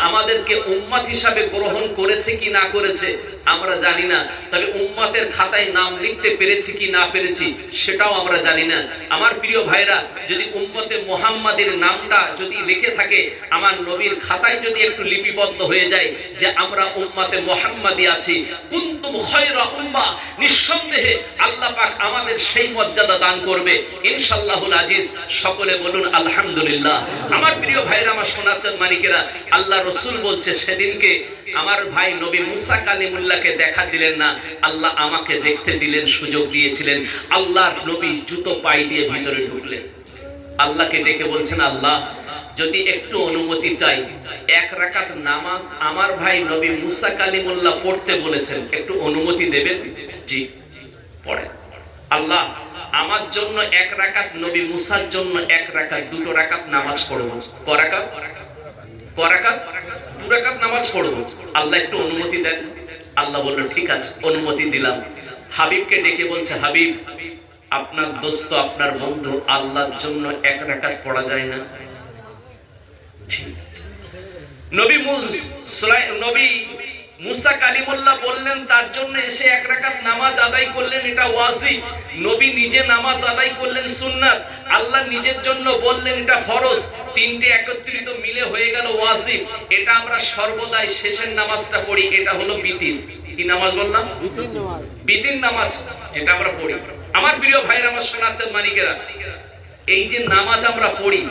আমাদেরকে উম্মত হিসাবে গ্রহণ করেছে কি না করেছে আমরা জানি না, তবে উম্মতের খাতায় নাম লিখতে পেরেছি কি না পেরেছি সেটাও আমরা জানি না। আমার প্রিয় ভাইরা, যদি উম্মতে মুহাম্মাদের নামটা যদি লিখে থাকে, আমার নবীর খাতায় যদি একটু লিপিবদ্ধ হয়ে যায় যে আমরা উম্মতে মুহাম্মাদি আছি, কুনতুম খায়রা উম্মাহ, নিঃসন্দেহে আল্লাহ পাক আমাদের সেই মর্যাদা দান করবে ইনশাআল্লাহুল আজিজ। সকলে বলুন আলহামদুলিল্লাহ। আমার প্রিয় ভাইরা, আমার সোনার চাঁদ মানিকেরা, আল্লাহ রাসূল বলছে সেদিনকে আমার ভাই নবী মুসা কালিমুল্লাহকে দেখা দিলেন না, আল্লাহ আমাকে দেখতে দিলেন, সুযোগ দিয়েছিলেন। আল্লাহর নবী জুতো পায়ে দিয়ে ভিতরে ঢুকলেন, আল্লাহকে ডেকে বলছেন, আল্লাহ যদি একটু অনুমতি চাই, এক রাকাত নামাজ আমার ভাই নবী মুসা কালিমুল্লাহ পড়তে বলেছেন, একটু অনুমতি দেবেন? জি, পড়েন। আল্লাহ আমার জন্য এক রাকাত, নবী মুসার জন্য এক রাকাত, দুটো রাকাত নামাজ পড়বো। করাকাত? করাকাত? দু রাকাত নামাজ পড়বো। আল্লাহ একটু অনুমতি দেন। আল্লাহ বলল ঠিক আছে, অনুমতি দিলাম। হাবিবকে ডেকে বলছে, হাবিব আপনার দোস্ত, আপনার বন্ধু, আল্লাহর জন্য এক রাকাত পড়া যায় না? নবী মুসা কালিমুল্লাহ বললেন, তার জন্য এসে এক রাকাত নামাজ আদায় করলেন, এটা ওয়াজিব। নবী নিজে নামাজ আদায় করলেন সুন্নাত, আল্লাহ নিজের জন্য বললেন এটা ফরজ। তিনটে একত্রিত মিলে হয়ে গেল ওয়াজিব। এটা আমরা সর্বদাই শেষের নামাজটা পড়ি, এটা হলো বিতির। কি নামাজ বললাম? বিতির নামাজ, যেটা আমরা পড়ি। আমার প্রিয় ভাইরা, আমার সোনার চাঁদ মানিকেরা, এই যে নামাজ আমরা পড়ি,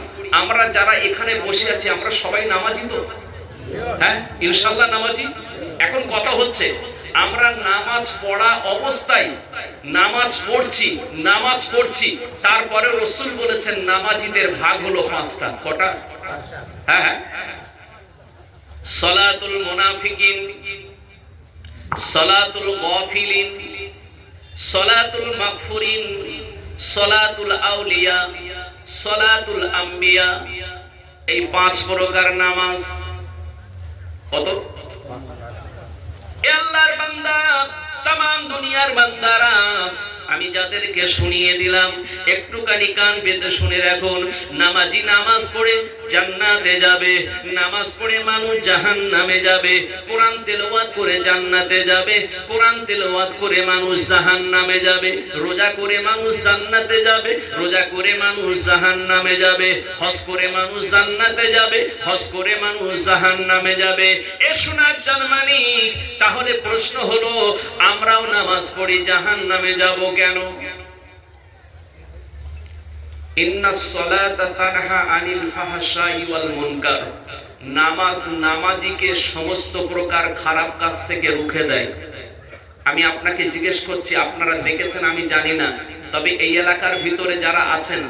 আমরা যারা এখানে বসে আছি আমরা সবাই নামাজি তো? হ্যাঁ, ইনশাআল্লাহ নামাজি। এখন কথা হচ্ছে, আমরা নামাজ পড়া অবস্থায় নামাজ পড়ছি, তারপরে রাসূল বলেছেন নামাজীদের ভাগ হলো পাঁচটা। কটা? হ্যাঁ, সালাতুল মুনাফিকিন, সালাতুল গাফিলিন, সালাতুল মাগফুরিন, সালাতুল আউলিয়া, সালাতুল আম্বিয়া, এই পাঁচ প্রকার নামাজ। কত? আল্লাহর বান্দা, তামাম দুনিয়ার বান্দারা, আমি যাদেরকে শুনিয়ে দিলাম একটুখানি কান পেতে শুনে রাখুন। নামাজি নামাজ পড়ে জান্নাতে যাবে, নামাজ পড়ে মানুষ জাহান্নামে যাবে। কোরআন তেলাওয়াত করে জান্নাতে যাবে, কোরআন তেলাওয়াত করে মানুষ জাহান্নামে যাবে। রোজা করে মানুষ জান্নাতে যাবে, রোজা করে মানুষ জাহান্নামে যাবে। হজ করে মানুষ জান্নাতে যাবে, হজ করে মানুষ জাহান্নামে যাবে। এ শোনার জানমানি, তাহলে প্রশ্ন হলো, আমরাও নামাজ পড়ি, জাহান্নামে যাব কেন? ইন্নাস সালাতা তানহা আনিল ফাহশাই ওয়াল মুনকার, নামাজ নামাজিকে সমস্ত প্রকার খারাপ কাজ থেকে রুখে দেয়। আমি আপনাকে জিজ্ঞেস করছি, আপনারা দেখেছেন আমি জানি না, তবে এই এলাকার ভিতরে যারা আছেন,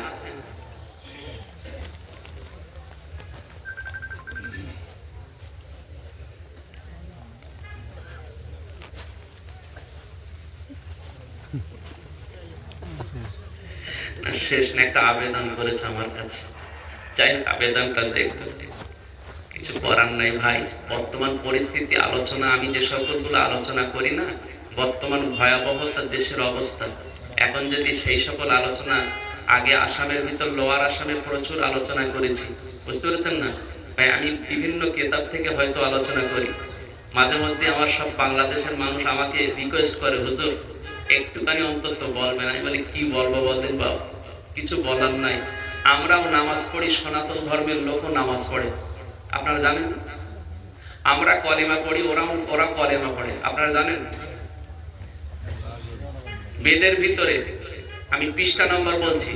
শেষ না একটা আবেদন করেছে আমার কাছে, যাই হোক আবেদনটা দেখতে, কিছু করার নাই ভাই। বর্তমান পরিস্থিতি আলোচনা, আমি যে সকলগুলো আলোচনা করি না, বর্তমান ভয়াবহতা দেশের অবস্থা, এখন যদি সেই সকল আলোচনা, আগে আসামের ভিতর লোয়ার আসামে প্রচুর আলোচনা করেছি, বুঝতে পেরেছেন না ভাই? আমি বিভিন্ন কিতাব থেকে হয়তো আলোচনা করি, মাঝে মধ্যে আমার সব বাংলাদেশের মানুষ আমাকে রিকোয়েস্ট করে, হুজুর একটুখানি অন্তত বলবেন। আমি বলি কি বলবো বলেন বাবা, কিছু বলার নাই। আমরাও নামাজ পড়ি, সনাতন ধর্মের লোকও নামাজ পড়ে, আপনারা জানেন। আমরা কলেমা পড়ি, ওরা কলেমা পড়ে, আপনারা জানেন। বেদের ভিতরে আমি পৃষ্ঠা নম্বর বলছি,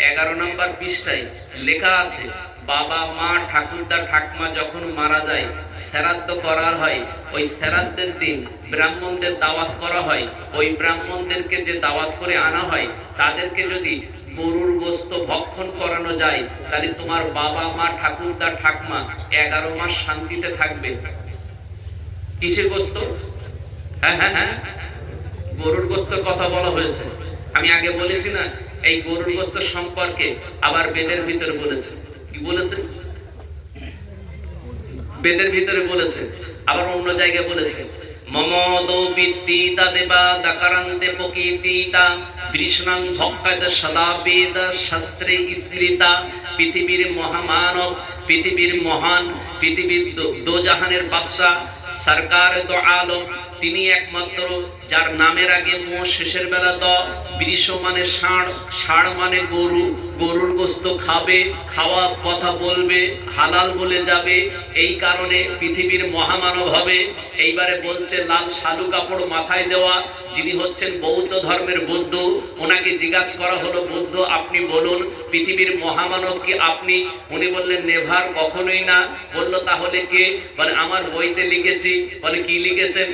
11 নম্বর পৃষ্ঠায় লেখা আছে, বাবা মা ঠাকুরদা ঠাকমা যখন মারা যায়, শ্রাদ্ধ করা হয়, ওই শ্রাদ্ধের দিন ব্রাহ্মণদের দাওয়াত করা হয়। ওই ব্রাহ্মণদেরকে যে দাওয়াত করে আনা হয়, তাদেরকে যদি গরুর গোশত ভক্ষণ করানো যায়, তাহলে তোমার বাবা মা ঠাকুরদা ঠাকমা 11 মাস শান্তিতে থাকবে। কিসের গোশত? হ্যাঁ, গরুর গোশতের কথা বলা হয়েছে। আমি আগে বলেছি না, এই গরুর গোশত সম্পর্কে আবার বেদের ভিতরে বলেছে। কি বলেছে? বেদের ভিতরে বলেছে, আবার অন্য জায়গায় বলেছে মমদো বিদ্যিতা দেবা দাকারান্তে প্রকৃতিতা বৃষ্ণাং ভক্কাজ সদা বেদ শাস্ত্রে স্মৃতা। পৃথিবীর মহামানব, পৃথিবীর মহান, পৃথিবীর দোজাহানের বাদশা সরকার দো আলম, তিনি একমাত্র যার নামের আগে মো শেষের বেলা দ। বৃষ মানে ষাঁড়, ষাঁড় মানে গরু, গরুর গোস্ত খাবে, খাওয়া কথা বলবে, হালাল বলে যাবে, এই কারণে পৃথিবীর মহামানব হবে। এইবারে বলছে লাল শালু কাপড় মাথায় দেওয়া, যিনি হচ্ছেন বৌদ্ধ ধর্মের বুদ্ধ। ওনাকে জিজ্ঞাসা করা হলো, বুদ্ধ আপনি বলুন পৃথিবীর মহামানব কি আপনি? উনি বললেন নেভার, কখনোই না। বললো তাহলে কে? বলে আমার বইতে লিখেছি। বলে কি লিখেছেন?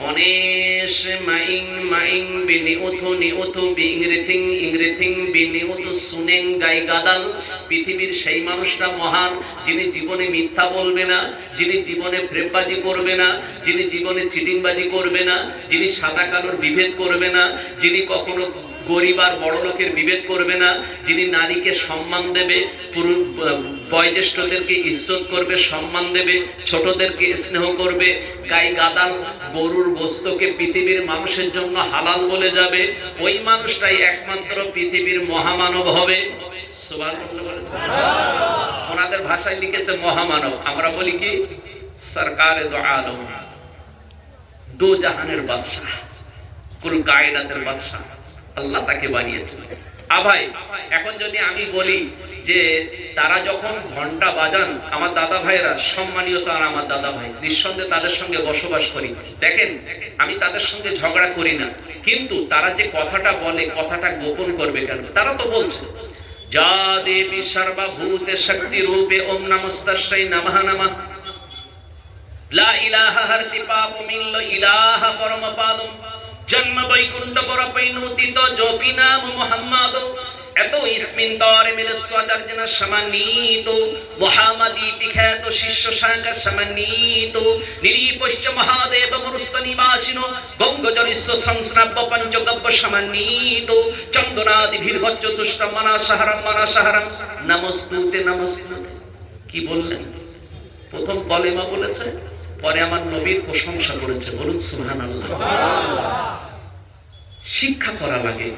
অনেশ মাইং মাইং বিনিউথু নিউথু বিংরিথিং ইংরিথিং বিনিউথু সুনেং গাই গাদাল। পৃথিবীর সেই মানুষটা মহান, যিনি জীবনে মিথ্যা বলবে না, যিনি জীবনে ফ্রেববাজি করবে না, যিনি জীবনে চিটিংবাজি করবে না, যিনি সাদা কালোর বিভেদ করবে না, যিনি কখনো গরিব আর বড় লোকের বিভেদ করবে না, যিনি নারীকে সম্মান দেবে, বয়োজ্যেষ্ঠদেরকে ইজ্জত করবে, সম্মান দেবে, ছোটদেরকে স্নেহ করবে, গাই গাদাল গরুর গোস্তকে পৃথিবীর মানুষের জন্য হালাল বলে যাবে, ওই মানুষটাই একমাত্র পৃথিবীর মহামানব হবে। ওনাদের ভাষায় লিখেছে মহামানব, আমরা বলি কি সরকারে দো আলম, দো জাহানের বাদশা, কুল কায়নাতের বাদশা, আল্লাহ তাকে বানিয়েছেন। ভাই এখন যদি আমি বলি যে তারা যখন ঘন্টা বাজান, আমার দাদা ভাইরা সম্মানীয়, তারা আমার দাদা ভাই, নিঃসন্দেহে তাদের সঙ্গে বসবাস করি। দেখেন আমি তাদের সঙ্গে ঝগড়া করি না, কিন্তু তারা যে কথাটা বলে, কথাটা গোপন করবে কেন? তারা তো বলছে যা দেবী সর্বভূতে শক্তি রূপে ওম নমস্তস্যৈ নমঃ নমঃ, লা ইলাহা হরতি পাপ মিল্ল ইলাহা পরমপাদম, জন্ম বৈকুণ্ঠ পরপৈনুতিত জপি নাম মুহাম্মদ। এত ইসমিন তরে মিলে স্বাচার্যনা সমানিত, মহামাদিতি খ্যাত শিষ্য সংখ্যা সমানিত, নিরীপশ্চ মহাদেব মরুস্ত নিবাসিনো গঙ্গজলিস্ব সংস্নাব্য পঞ্চগব্য সমানিত, চন্দনাদি ভীর্ভচ্চ তুষ্ট মনাসহরম মনাসহরম, নমস্তুতে নমস্তুতে। কি বললেন? প্রথম কলেমা বলেছে, পরে আমার নবীর প্রশংসা করেছে। বলুন সুবহানাল্লাহ। শিক্ষা করা লাগে,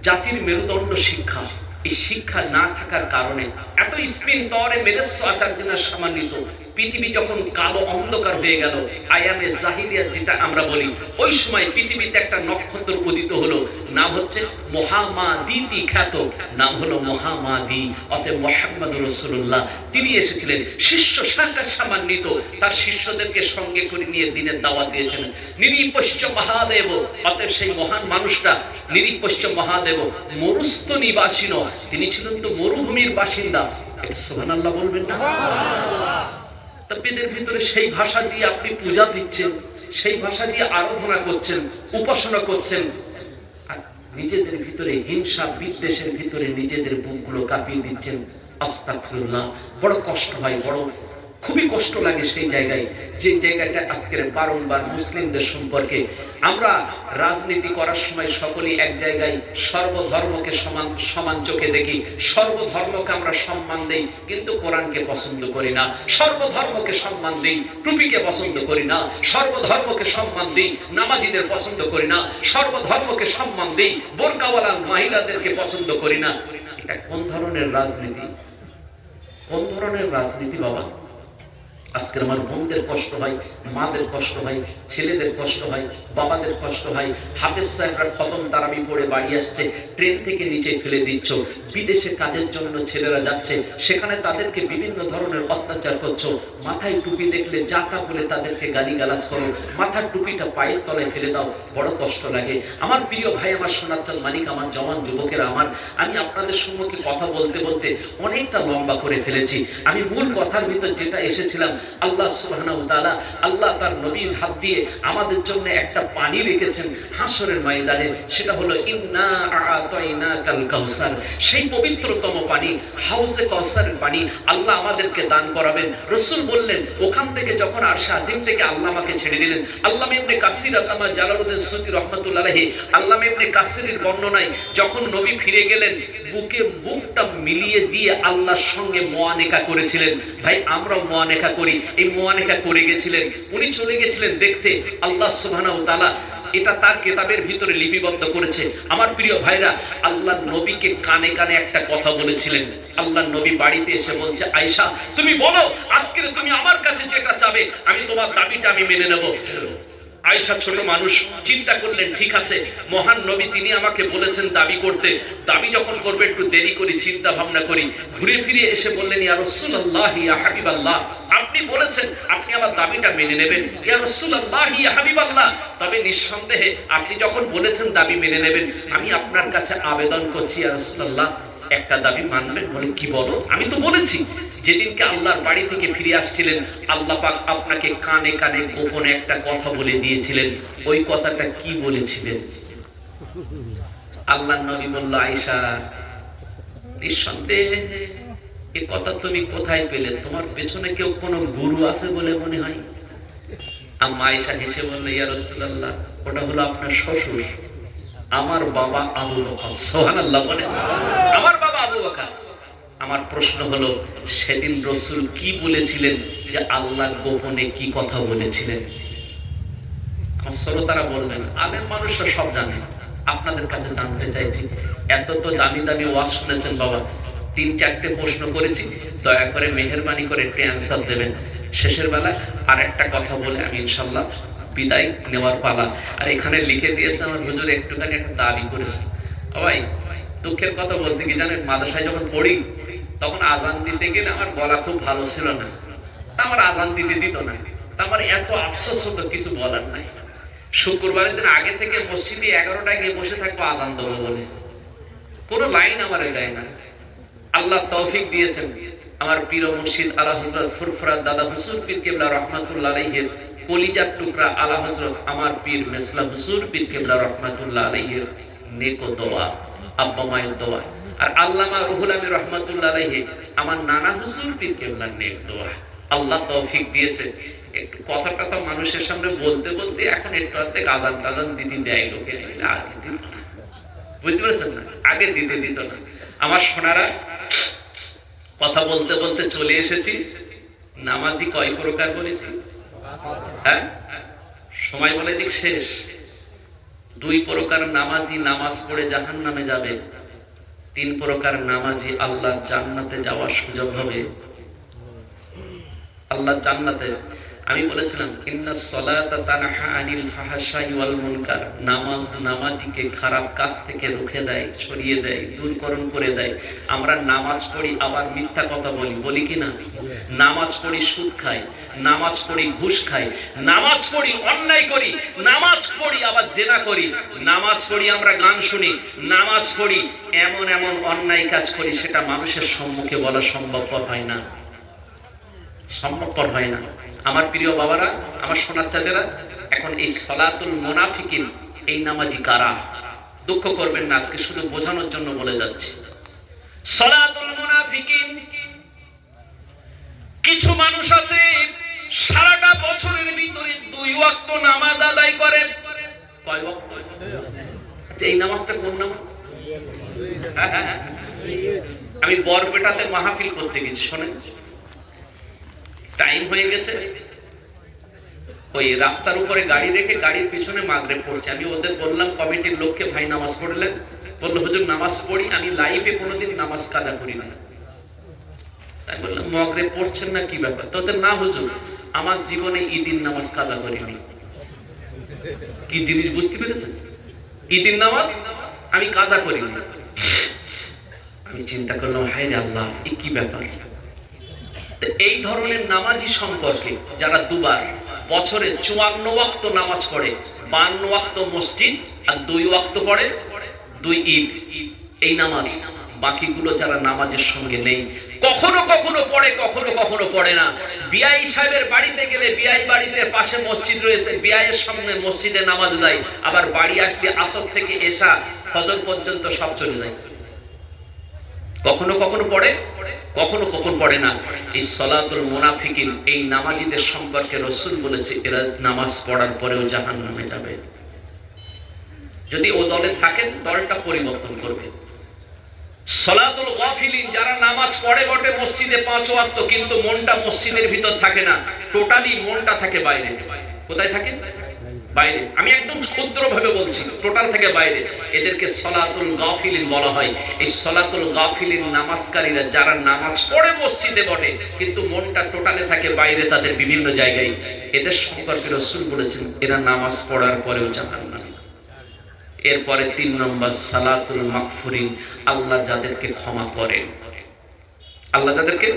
জাতির মেরুদণ্ড শিক্ষা। এই শিক্ষা না থাকার কারণে এত স্পিন তরে মেরেস্য আচার্যনা সম্মানিত, পৃথিবী যখন কালো অন্ধকার হয়ে গেল, আয়ামে জাহিলিয়া যেটা আমরা বলি, ওই সময় পৃথিবীতে একটা নক্ষত্র উদিত হলো, নাম হচ্ছে মহামাদিতি খ্যাত, নাম হলো মহামাদি, অতএব মুহাম্মদুর রাসূলুল্লাহ। তিনি এসেছিলেন শিষ্য সংখ্যা সম্মানিত, তার শিষ্যদেরকে সঙ্গে করে নিয়ে দিনের দাওয়াত দিয়েছেন। নিরীপশ্চ মহাদেব, অতএব সেই মহান মানুষটা নিরীপশ্চ মহাদেব মরুস্থ নিবাসিন, তিনি ছিলেন তো মরুভূমির বাসিন্দা। একটু সুবহানাল্লাহ বলবেন না? তাদের ভিতরে সেই ভাষা দিয়ে আপনি পূজা দিচ্ছেন, সেই ভাষা দিয়ে আরাধনা করছেন, উপাসনা করছেন, আর নিজেদের ভিতরে হিংসা বিদ্বেষের ভিতরে নিজেদের বুকগুলো কাঁপিয়ে দিচ্ছেন। আস্তাগফিরুল্লাহ। বড় কষ্ট হয়, বড় খুবই কষ্ট লাগে সেই জায়গায়, যে জায়গাটা আজকের বারংবার মুসলিমদের সম্পর্কে আমরা রাজনীতি করার সময় সকলেই এক জায়গায় সর্বধর্মকে সমান সমান চোখে দেখি, সর্বধর্মকে আমরা সম্মান দেই, কিন্তু কোরআনকে পছন্দ করি না। সর্বধর্মকে সম্মান দেই, টুপিকে পছন্দ করি না। সর্বধর্মকে সম্মান দেই, নামাজিদের পছন্দ করি না। সর্বধর্মকে সম্মান দেই, বোরকাওয়ালা মহিলাদেরকে পছন্দ করি না। এটা কোন ধরনের রাজনীতি? কোন ধরনের রাজনীতি বাবা? আজকের আমার বোনদের কষ্ট হয়, মাদের কষ্ট হয়, ছেলেদের কষ্ট হয়, বাবাদের কষ্ট হয়। হাফেজ সাহেবরা খতম তারাবি পড়ে বাড়ি আসছে, ট্রেন থেকে নিচে ফেলে দিচ্ছ। বিদেশে কাজের জন্য ছেলেরা যাচ্ছে, সেখানে তাদেরকে বিভিন্ন ধরনের অত্যাচার করছো। মাথায় টুপি দেখলে যা তা বলে তাদেরকে গালিগালাজ করো, মাথার টুপিটা পায়ের তলায় ফেলে দাও। বড় কষ্ট লাগে। আমার প্রিয় ভাই, আমার সোনাচ্চাঁদ মানিক, আমার জওয়ান যুবকেরা, আমি আপনাদের সম্মুখে কথা বলতে বলতে অনেকটা লম্বা করে ফেলেছি। আমি মূল কথার ভিতর যেটা এসেছিলাম, আল্লাহ সুবহানাহু ওয়া তাআলা, আল্লাহ তার নবীর হাত দিয়ে আমাদের জন্য একটা পানি রেখেছেন হাসরের ময়দানে, সেটা হলো ইন্না আ'তাইনাকাল কাউসার। সেই সেই পবিত্রতম পানি হাউজে কাউসারের পানি আল্লাহ আমাদেরকে দান করাবেন। রাসূল বললেন ওখান থেকে যখন আরশে আজিম থেকে আল্লাহ আমাকে ছেড়ে দিলেন। আল্লামা ইবনে কাসির আল্লামা জালালউদ্দিন সুয়ুতী রাহমাতুল্লাহ আলাইহি আল্লামা ইবনে কাসিরের বর্ণনায় যখন নবী ফিরে গেলেন বুকে বুকটা মিলিয়ে দিয়ে আল্লাহর সঙ্গে মুআনেকা করেছিলেন। ভাই আমরাও মুআনেকা করি, এই মুআনেকা করে গেছিলেন। উনি চলে গেছিলেন দেখতে, আল্লাহ সুবহানাহু ওয়া তাআলা এটা তার কিতাবের ভিতরে লিপিবদ্ধ করেছে। আমার প্রিয় ভাইরা, আল্লাহর নবীকে কানে কানে একটা কথা বলেছিলেন। আল্লাহর নবী বাড়িতে এসে বলছে, আয়েশা তুমি বলো আজকে তুমি আমার কাছে যেটা চাবে আমি তোমার দাবিটা আমি মেনে নেব। আয়েশা ছোট মানুষ, চিন্তা করলেন ঠিক আছে মহান নবী তিনি আমাকে বলেছেন দাবি করতে, দাবি যখন করবে একটু দেরি করি, চিন্তা ভাবনা করি। ঘুরে ফিরে এসে বললেন ইয়া রাসূলুল্লাহ ইয়া হাবিবাল্লাহ, আপনি বলেছেন আপনি আমার দাবিটা মেনে নেবেন। ইয়া রাসূলুল্লাহ ইয়া হাবিবাল্লাহ, তবে নিঃসন্দেহে আপনি যখন বলেছেন দাবি মেনে নেবেন, আমি আপনার কাছে আবেদন করছি ইয়া রাসূলুল্লাহ একটা দাবি মানবেন। বলে কি বলো? আমি তো বলেছি যেদিনকে আল্লাহর বাড়ি থেকে ফিরে আসছিলেন আল্লাহ পাক আপনাকে কানে কানে গোপনে একটা কথা বলে দিয়েছিলেন, ওই কথাটা কি বলেছিলেন? আল্লাহর নবী বলল, আয়েশা নিঃসন্দেহে এই কথা তুমি কোথায় পেলে? তোমার পেছনে কেউ কোনো গুরু আছে বলে মনে হয়? আম্মা আয়েশা হেসে বলল, ইয়া রাসূলুল্লাহ ওটা হলো আপনার শ্বশুর, আমার বাবা আবু বকর। সুবহানাল্লাহ বলে, আমার বাবা আবু বকর। আমার প্রশ্ন হলো সেদিন রাসূল কি বলেছিলেন, যে আল্লাহ গোপনে কি কথা বলেছিলেন? আমার শ্রোতারা বলবেন আলেম মানুষরা সব জানে, আপনাদের কাছে জানতে চাইছি। এত তো দামি দামি ওয়াজ শুনেছেন বাবা, 3-4টে প্রশ্ন করেছি, দয়া করে মেহেরবানি করে একটু অ্যানসার দেবেন। শেষের বেলায় আর একটা কথা বলে আমি ইনশাআল্লাহ বিদায় নেওয়ার পালা। আর এখানে লিখে দিয়েছে আমার হুজুর একটুখানি একটা দাবি করেছে। ভাই দুঃখের কথা বলতে কি জানেন, মাদ্রাসায় যখন পড়ি তখন আজান দিতে গেলে আমার গলা খুব ভালো ছিল না, আমার আজান দিতে দিত না, আমার এত আফসোস হতো কিছু বলার নাই। শুক্রবারের দিন আগে থেকে মসজিদে 11টায় গিয়ে বসে থাকবো আজান দেবো বলে, কোনো লাইন আমার দেয় না। আল্লাহ তৌফিক দিয়েছেন আমার পীর মুর্শিদ আলা হযরত ফুরফুরাত দাদা হুজুর পীর কেবলা রাহমাতুল্লাহ আলাইহির কলিজার টুকরা আলা হযরত আমার পীর মেসলা হুজুর পীর কেবলা রাহমাতুল্লাহ আলাইহির নেক দোয়া, আব্বা মায়ের দোয়া, আর আল্লামা রুহুল আমিন রাহমাতুল্লাহ আলাইহি আমার নানা হুজুর পীর কেবলার নেক দোয়া। আল্লাহ তৌফিক দিয়েছে একটু কথা কথা মানুষের সামনে বলতে বলতে এখন একটু অর্ধেক আজান টাজান দিতে দেয় লোকে, আগে দিত না, বুঝতে পারছেন না, আগে দিতে দিত না। আমার সোনারা কথা বলতে বলতে চলে এসেছি। নামাজি কয় প্রকার বলেছি? হ্যাঁ সময় বলে দিক শেষ। 2 প্রকার নামাজি নামাজ পড়ে জাহান্নামে যাবে, 3 প্রকার নামাজি আল্লাহর জান্নাতে যাওয়ার সুযোগ হবে। আল্লাহর জান্নাতে আমি বলেছিলাম ইন্নাস সালাতা তানহা আনিল ফাহশাই ওয়াল মুনকার, নামাজ নামাজিকে খারাপ কাজ থেকে রুখে দেয়, সরিয়ে দেয়, দূরকরণ করে দেয়। আমরা নামাজ পড়ি আবার মিথ্যা কথা বলি, বলি কি না? নামাজ পড়ি সুদ খাই, নামাজ পড়ি ঘুষ খাই, নামাজ পড়ি অন্যায় করি, নামাজ পড়ি আবার জেনা করি, নামাজ পড়ি আমরা গান শুনি, নামাজ পড়ি এমন এমন অন্যায় কাজ করি সেটা মানুষের সম্মুখে বলা সম্ভবপর হয় না, সম্ভবপর হয় না। আমার প্রিয় বাবারা, আমার সোনার চাঁদেরা, এখন এই সলাতুল মুনাফিকিন এই নামাজি কারা? দুঃখ করবেন না, আজকে শুধু বোঝানোর জন্য বলে যাচ্ছি। সলাতুল মুনাফিকিন কিছু মানুষ আছে সারাটা বছরের ভিতরে 2 ওয়াক্ত নামাজ আদায় করে। কয় ওয়াক্ত? এই নামাজটা কোন নামাজ? আমি বরপেটাতে মাহফিল করতে গেছি, শোনেন টাইম হয়ে গেছে, ওই রাস্তার উপরে গাড়ি রেখে গাড়ির পিছনে মাগরিব পড়ছে। আমি ওদের বললাম কমিটির লোককে, ভাই নামাজ পড়লেন? বললো হুজুর নামাজ পড়ি, আমি লাইফে কোনোদিন নামাজ কাজা করি না। তাই বললাম মাগরিব পড়ছেন না, কি ব্যাপার? তোদের না হুজুর আমার জীবনে ঈদিন নামাজ কাজা করিনি। কি জিনিস বুঝতে পেরেছেন? ঈদিন নামাজ আমি কাজা করি না। আমি চিন্তা করলাম হায় রে আল্লাহ, এ কি ব্যাপার? এই ধরনের নামাজি সম্পর্কে যারা দুবার বছরে 54 ওয়াক্ত নামাজ পড়ে, 52 ওয়াক্ত মসজিদ আর 2 ওয়াক্ত পড়ে 2 ঈদ, এই নামাজ, বাকিগুলো যারা নামাজের সঙ্গে নেই, কখনো কখনো পড়ে কখনো কখনো পড়ে না। বিআই সাহেবের বাড়িতে গেলে বিআই বাড়িতে পাশে মসজিদ রয়েছে, বিআইয়ের সঙ্গে মসজিদে নামাজ যায়, আবার বাড়ি আসলে আসর থেকে এশা ফজর পর্যন্ত সব চলে যায়। কখনো কখনো পড়ে, কখনো কখনো পড়ে না। এই সলাতুল মুনাফিকিন, এই নামাজীদের সম্পর্কে রাসূল বলেছে এরা নামাজ পড়ার পরেও জাহান্নামে যাবে। যদি ও দলে থাকেন দলটা পরিবর্তন করবে। সলাতুল গাফিলিন, যারা নামাজ পড়ে বটে মসজিদে 5 ওয়াক্ত, কিন্তু মনটা মসজিদের ভিতর থাকে না, টোটালি মনটা থাকে বাইরে। কোথায় থাকে? বাইরে। আমি একদম ক্ষুদ্রভাবে বলছি, টোটাল থেকে বাইরে। এদেরকে সলাতুল গাফিলিন বলা হয়। এই সলাতুল গাফিলিন নামাজকারীরা যারা নামাজ পড়ে মসজিদে বটে কিন্তু মনটা টোটালে থাকে বাইরে, তাদের বিভিন্ন জায়গায়, এদের সম্পর্কে রাসূল বলেছেন এরা নামাজ পড়ার পরেও জাহান্নামে। এরপরে 3 নম্বর সালাতুল মাগফুরিন, আল্লাহ যাদেরকে ক্ষমা করেন। আল্লাহ যাদেরকে,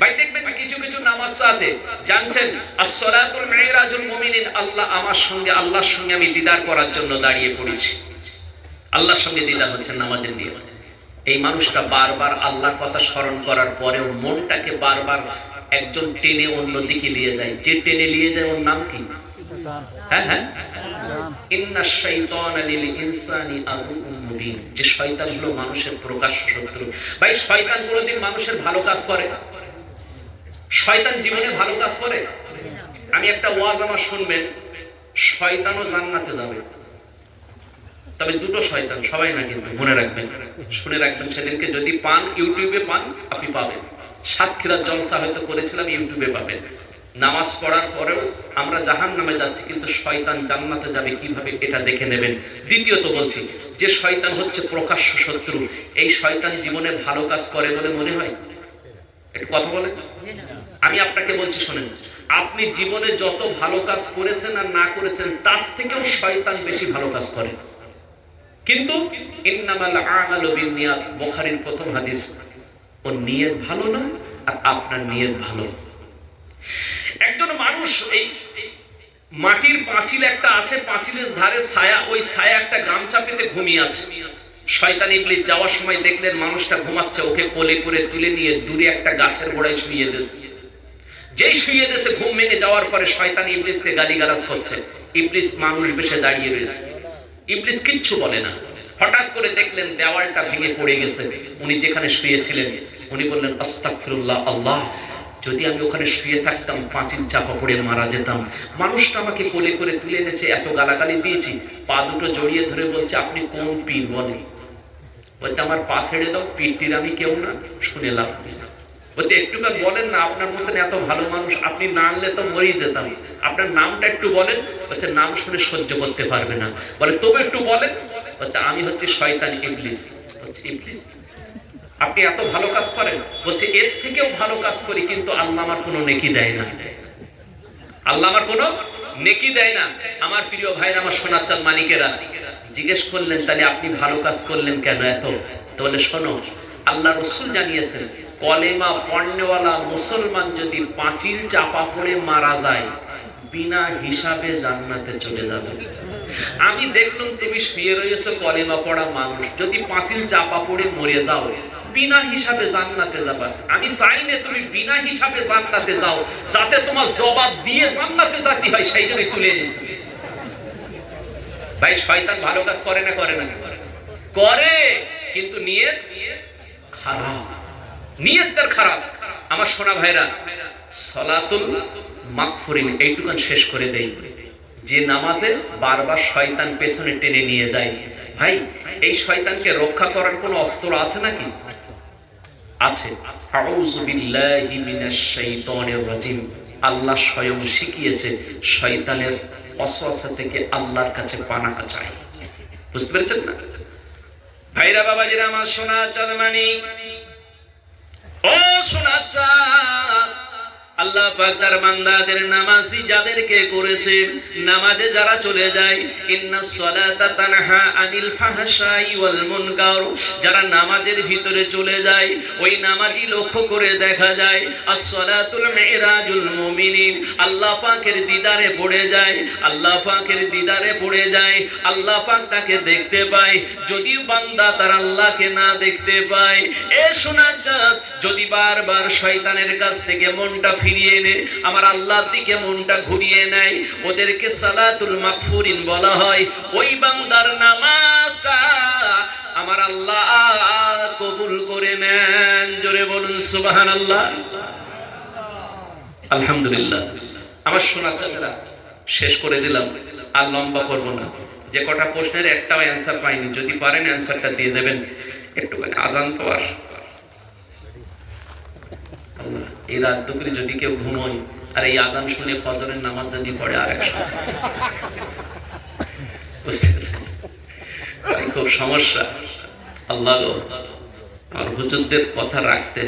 ভাই দেখবেন কিছু কিছু নামাজ আছে জানছেন as-salatul mi'rajul mu'minin, আল্লাহ আমার সঙ্গে, আল্লাহর সঙ্গে আমি দিদার করার জন্য দাঁড়িয়ে পড়েছি, আল্লাহর সঙ্গে দিদার হচ্ছে নামাজের নিয়ম। এই মানুষটা বারবার আল্লাহর কথা স্মরণ করার পরেও মনটাকে বারবার একজন টেনে অন্যদিকে নিয়ে যায়। যে টেনে নিয়ে যায় ওর নাম কি? হ্যাঁ হ্যাঁ, ইন্না শাইতানা লিল ইনসানি আদুউম মুবিন, যে শয়তান হলো মানুষের প্রকাশ্য শত্রু। ভাই শয়তান কোনদিন মানুষের ভালো কাজ করে? শয়তান জীবনে ভালো কাজ করে? আমি একটা ওয়াজ আমার শুনবেন, শয়তানও জান্নাতে যাবে, তবে দুটো শয়তান, সবাই না কিন্তু, মনে রাখবেন, শুনে রাখবেন। সেদিনকে যদি পান, ইউটিউবে পান, আপনি পাবেন। সাতক্ষীরার জলসা হয়তো করেছিলাম, ইউটিউবে পাবেন। নামাজ পড়ার পরেও আমরা জাহান্নামে যাচ্ছি কিন্তু শয়তান জান্নাতে যাবে কিভাবে, এটা দেখে নেবেন। দ্বিতীয়ত বলছি, যে শয়তান হচ্ছে প্রকাশ্য শত্রু, এই শয়তান জীবনে ভালো কাজ করে বলে মনে হয়? একটু কথা বলেন। আমি আপনাকে বলছি শোনেন, আপনি জীবনে যত ভালো কাজ করেছেন আর না করেছেন তার থেকেও শয়তান বেশি ভালো কাজ করে। কিন্তু ইন্নামাল আমালু বিন্নিয়াত, বুখারীর প্রথম হাদিস, ও নিয়ত ভালো না আর আপনার নিয়ত ভালো। একজন মানুষ, এই মাটির পাঁচিল একটা আছে, পাঁচিলের ধারে ছায়া, ওই ছায়া একটা গামছা পেতে ঘুমিয়ে আছে। শয়তান ইবলিস যাওয়ার সময় দেখলেন মানুষটা ঘুমাচ্ছে, ওকে কোলে করে তুলে নিয়ে দূরে একটা গাছের গোড়ায় শুইয়ে দিয়েছে। যেই শুইয়ে দিয়েছে, ঘুম ভেঙে যাওয়ার পরে শয়তান ইবলিসকে গালিগালাজ করছে। ইবলিস মানুষ বেশে দাঁড়িয়ে রয়েছে, ইবলিস কিচ্ছু বলে না। হঠাৎ করে দেখলেন দেওয়ালটা ভেঙে পড়ে গেছে। উনি যেখানে শুয়েছিলেন, উনি বললেন আস্তাগফিরুল্লাহ, আল্লাহ, যদি আমি ওখানে শুয়ে থাকতাম পাঁচিল চাপা পড়ে মারা যেতাম। মানুষটা আমাকে কোলে করে তুলে এনেছে, এত গালাগালি দিয়েছি, পা দুটো জড়িয়ে ধরে বলছে আপনি কোন পীর বলেন? বলতে আমার পা ছেড়ে দাও, পীরটির আমি কেউ না, শুনে লাভ নেই। বলতে একটুখানি বলেন না, আপনার মতন এত ভালো মানুষ, আপনি না আনলে তো মরেই যেতাম, আপনার নামটা একটু বলেন। বলছে নাম শুনে সহ্য করতে পারবে না। বলে তবে একটু বলেন। বলছে আমি হচ্ছে শয়তান ইবলিস। বলছে ইবলিস, আপনি এত ভালো কাজ করেন? বলছে এর থেকেও ভালো কাজ করি, কিন্তু আল্লাহ আমার কোনো নেকি দেয় না, আল্লাহ আমার কোনো নেকি দেয় না। আমার প্রিয় ভাইরা, আমার সোনার চাঁদ মানিকেরা জিজ্ঞেস করলেন তাহলে আপনি ভালো কাজ করলেন কেন এত? তো বলে শোনো, আল্লাহ রাসূল জানিয়েছেন কলেমা পড়নেওয়ালা মুসলমান যদি পাঁচিল চাপা পড়ে মারা যায় বিনা হিসাবে জান্নাতে চলে যাবে। আমি দেখলাম তুমি শুয়ে রয়েছো কলেমা পড়া মানুষ, যদি পাঁচিল চাপা পড়ে মরে যাও বিনা হিসাবে জান্নাতে যাবা। আমি চাই না তুমি বিনা হিসাবে জান্নাতে যাও, যাতে তোমার জবাব দিয়ে জান্নাতে যেতে হয়, সেই জন্য তুলে এনেছি। ভাই শয়তান ভালো কাজ করে না করে না? করে, কিন্তু নিয়ত খারাপ, নিয়ত তার খারাপ। আমার সোনা ভাইরা, সালাতুল মাগফুরিন এইটুকান শেষ করে দেই, যে নামাজে বারবার শয়তান পেছনে টেনে নিয়ে যায়। ভাই এই শয়তানকে রক্ষা করার কোন অস্ত্র আছে নাকি? আছে। আউযু বিল্লাহি মিনাশ শাইতানির রাজিম, আল্লাহ স্বয়ং শিখিয়েছে শয়তানের ওয়াসওয়াসা থেকে আল্লাহর কাছে পানাহ চাই। বুঝতে পেরেছেন না ভাইরা? বাবাজিরা, আমার সোনা চাঁদ মানিক, ও সোনা চাঁদ, আল্লাহ পাক তার বান্দাদের নামাজি যাদেরকে করেছেন, নামাজে যারা চলে যায়, ইন্নাস সালাতা তানহা আনিল ফাহশাই ওয়াল মুনকার, যারা নামাজের ভিতরে চলে যায়, ওই নামাজি লক্ষ্য করে দেখা যায় as-সালাতুল মি'রাজুল মুমিনিন, আল্লাহ পাকের দিদারে পড়ে যায়, আল্লাহ পাকের দিদারে পড়ে যায়, আল্লাহ পাক তাকে দেখতে পায়। যদি বান্দা তার আল্লাহকে না দেখতে পায়, এ শোনা সাথ যদি বারবার শয়তানের কাছ থেকে মনটা ফিরিয়ে এনে আমার আল্লাহর দিকে মনটা ঘুরিয়ে নেয়, ওদেরকে সালাতুল মাগফুরিন বলা হয়। ওই বান্দার নামাজটা আমার আল্লাহ কবুল করে নেন। জোরে বলুন সুবহানাল্লাহ। আলহামদুলিল্লাহ। আমার সোনা চাচারা, শেষ করে দিলাম, আর লম্বা করব না। যে কটা প্রশ্নের একটাও অ্যান্সার পাইনি, যদি পারেন অ্যান্সারটা দিয়ে দেবেন। একটুখানি আজান তো আর এই রাত দুপুরে যদি কেউ ঘুমোয় আর এই আজান শুনে ফজরের নামাজ যদি পড়ে আর খুব সমস্যা। আল্লাহ আমার হুজুরদের কথা রাখতে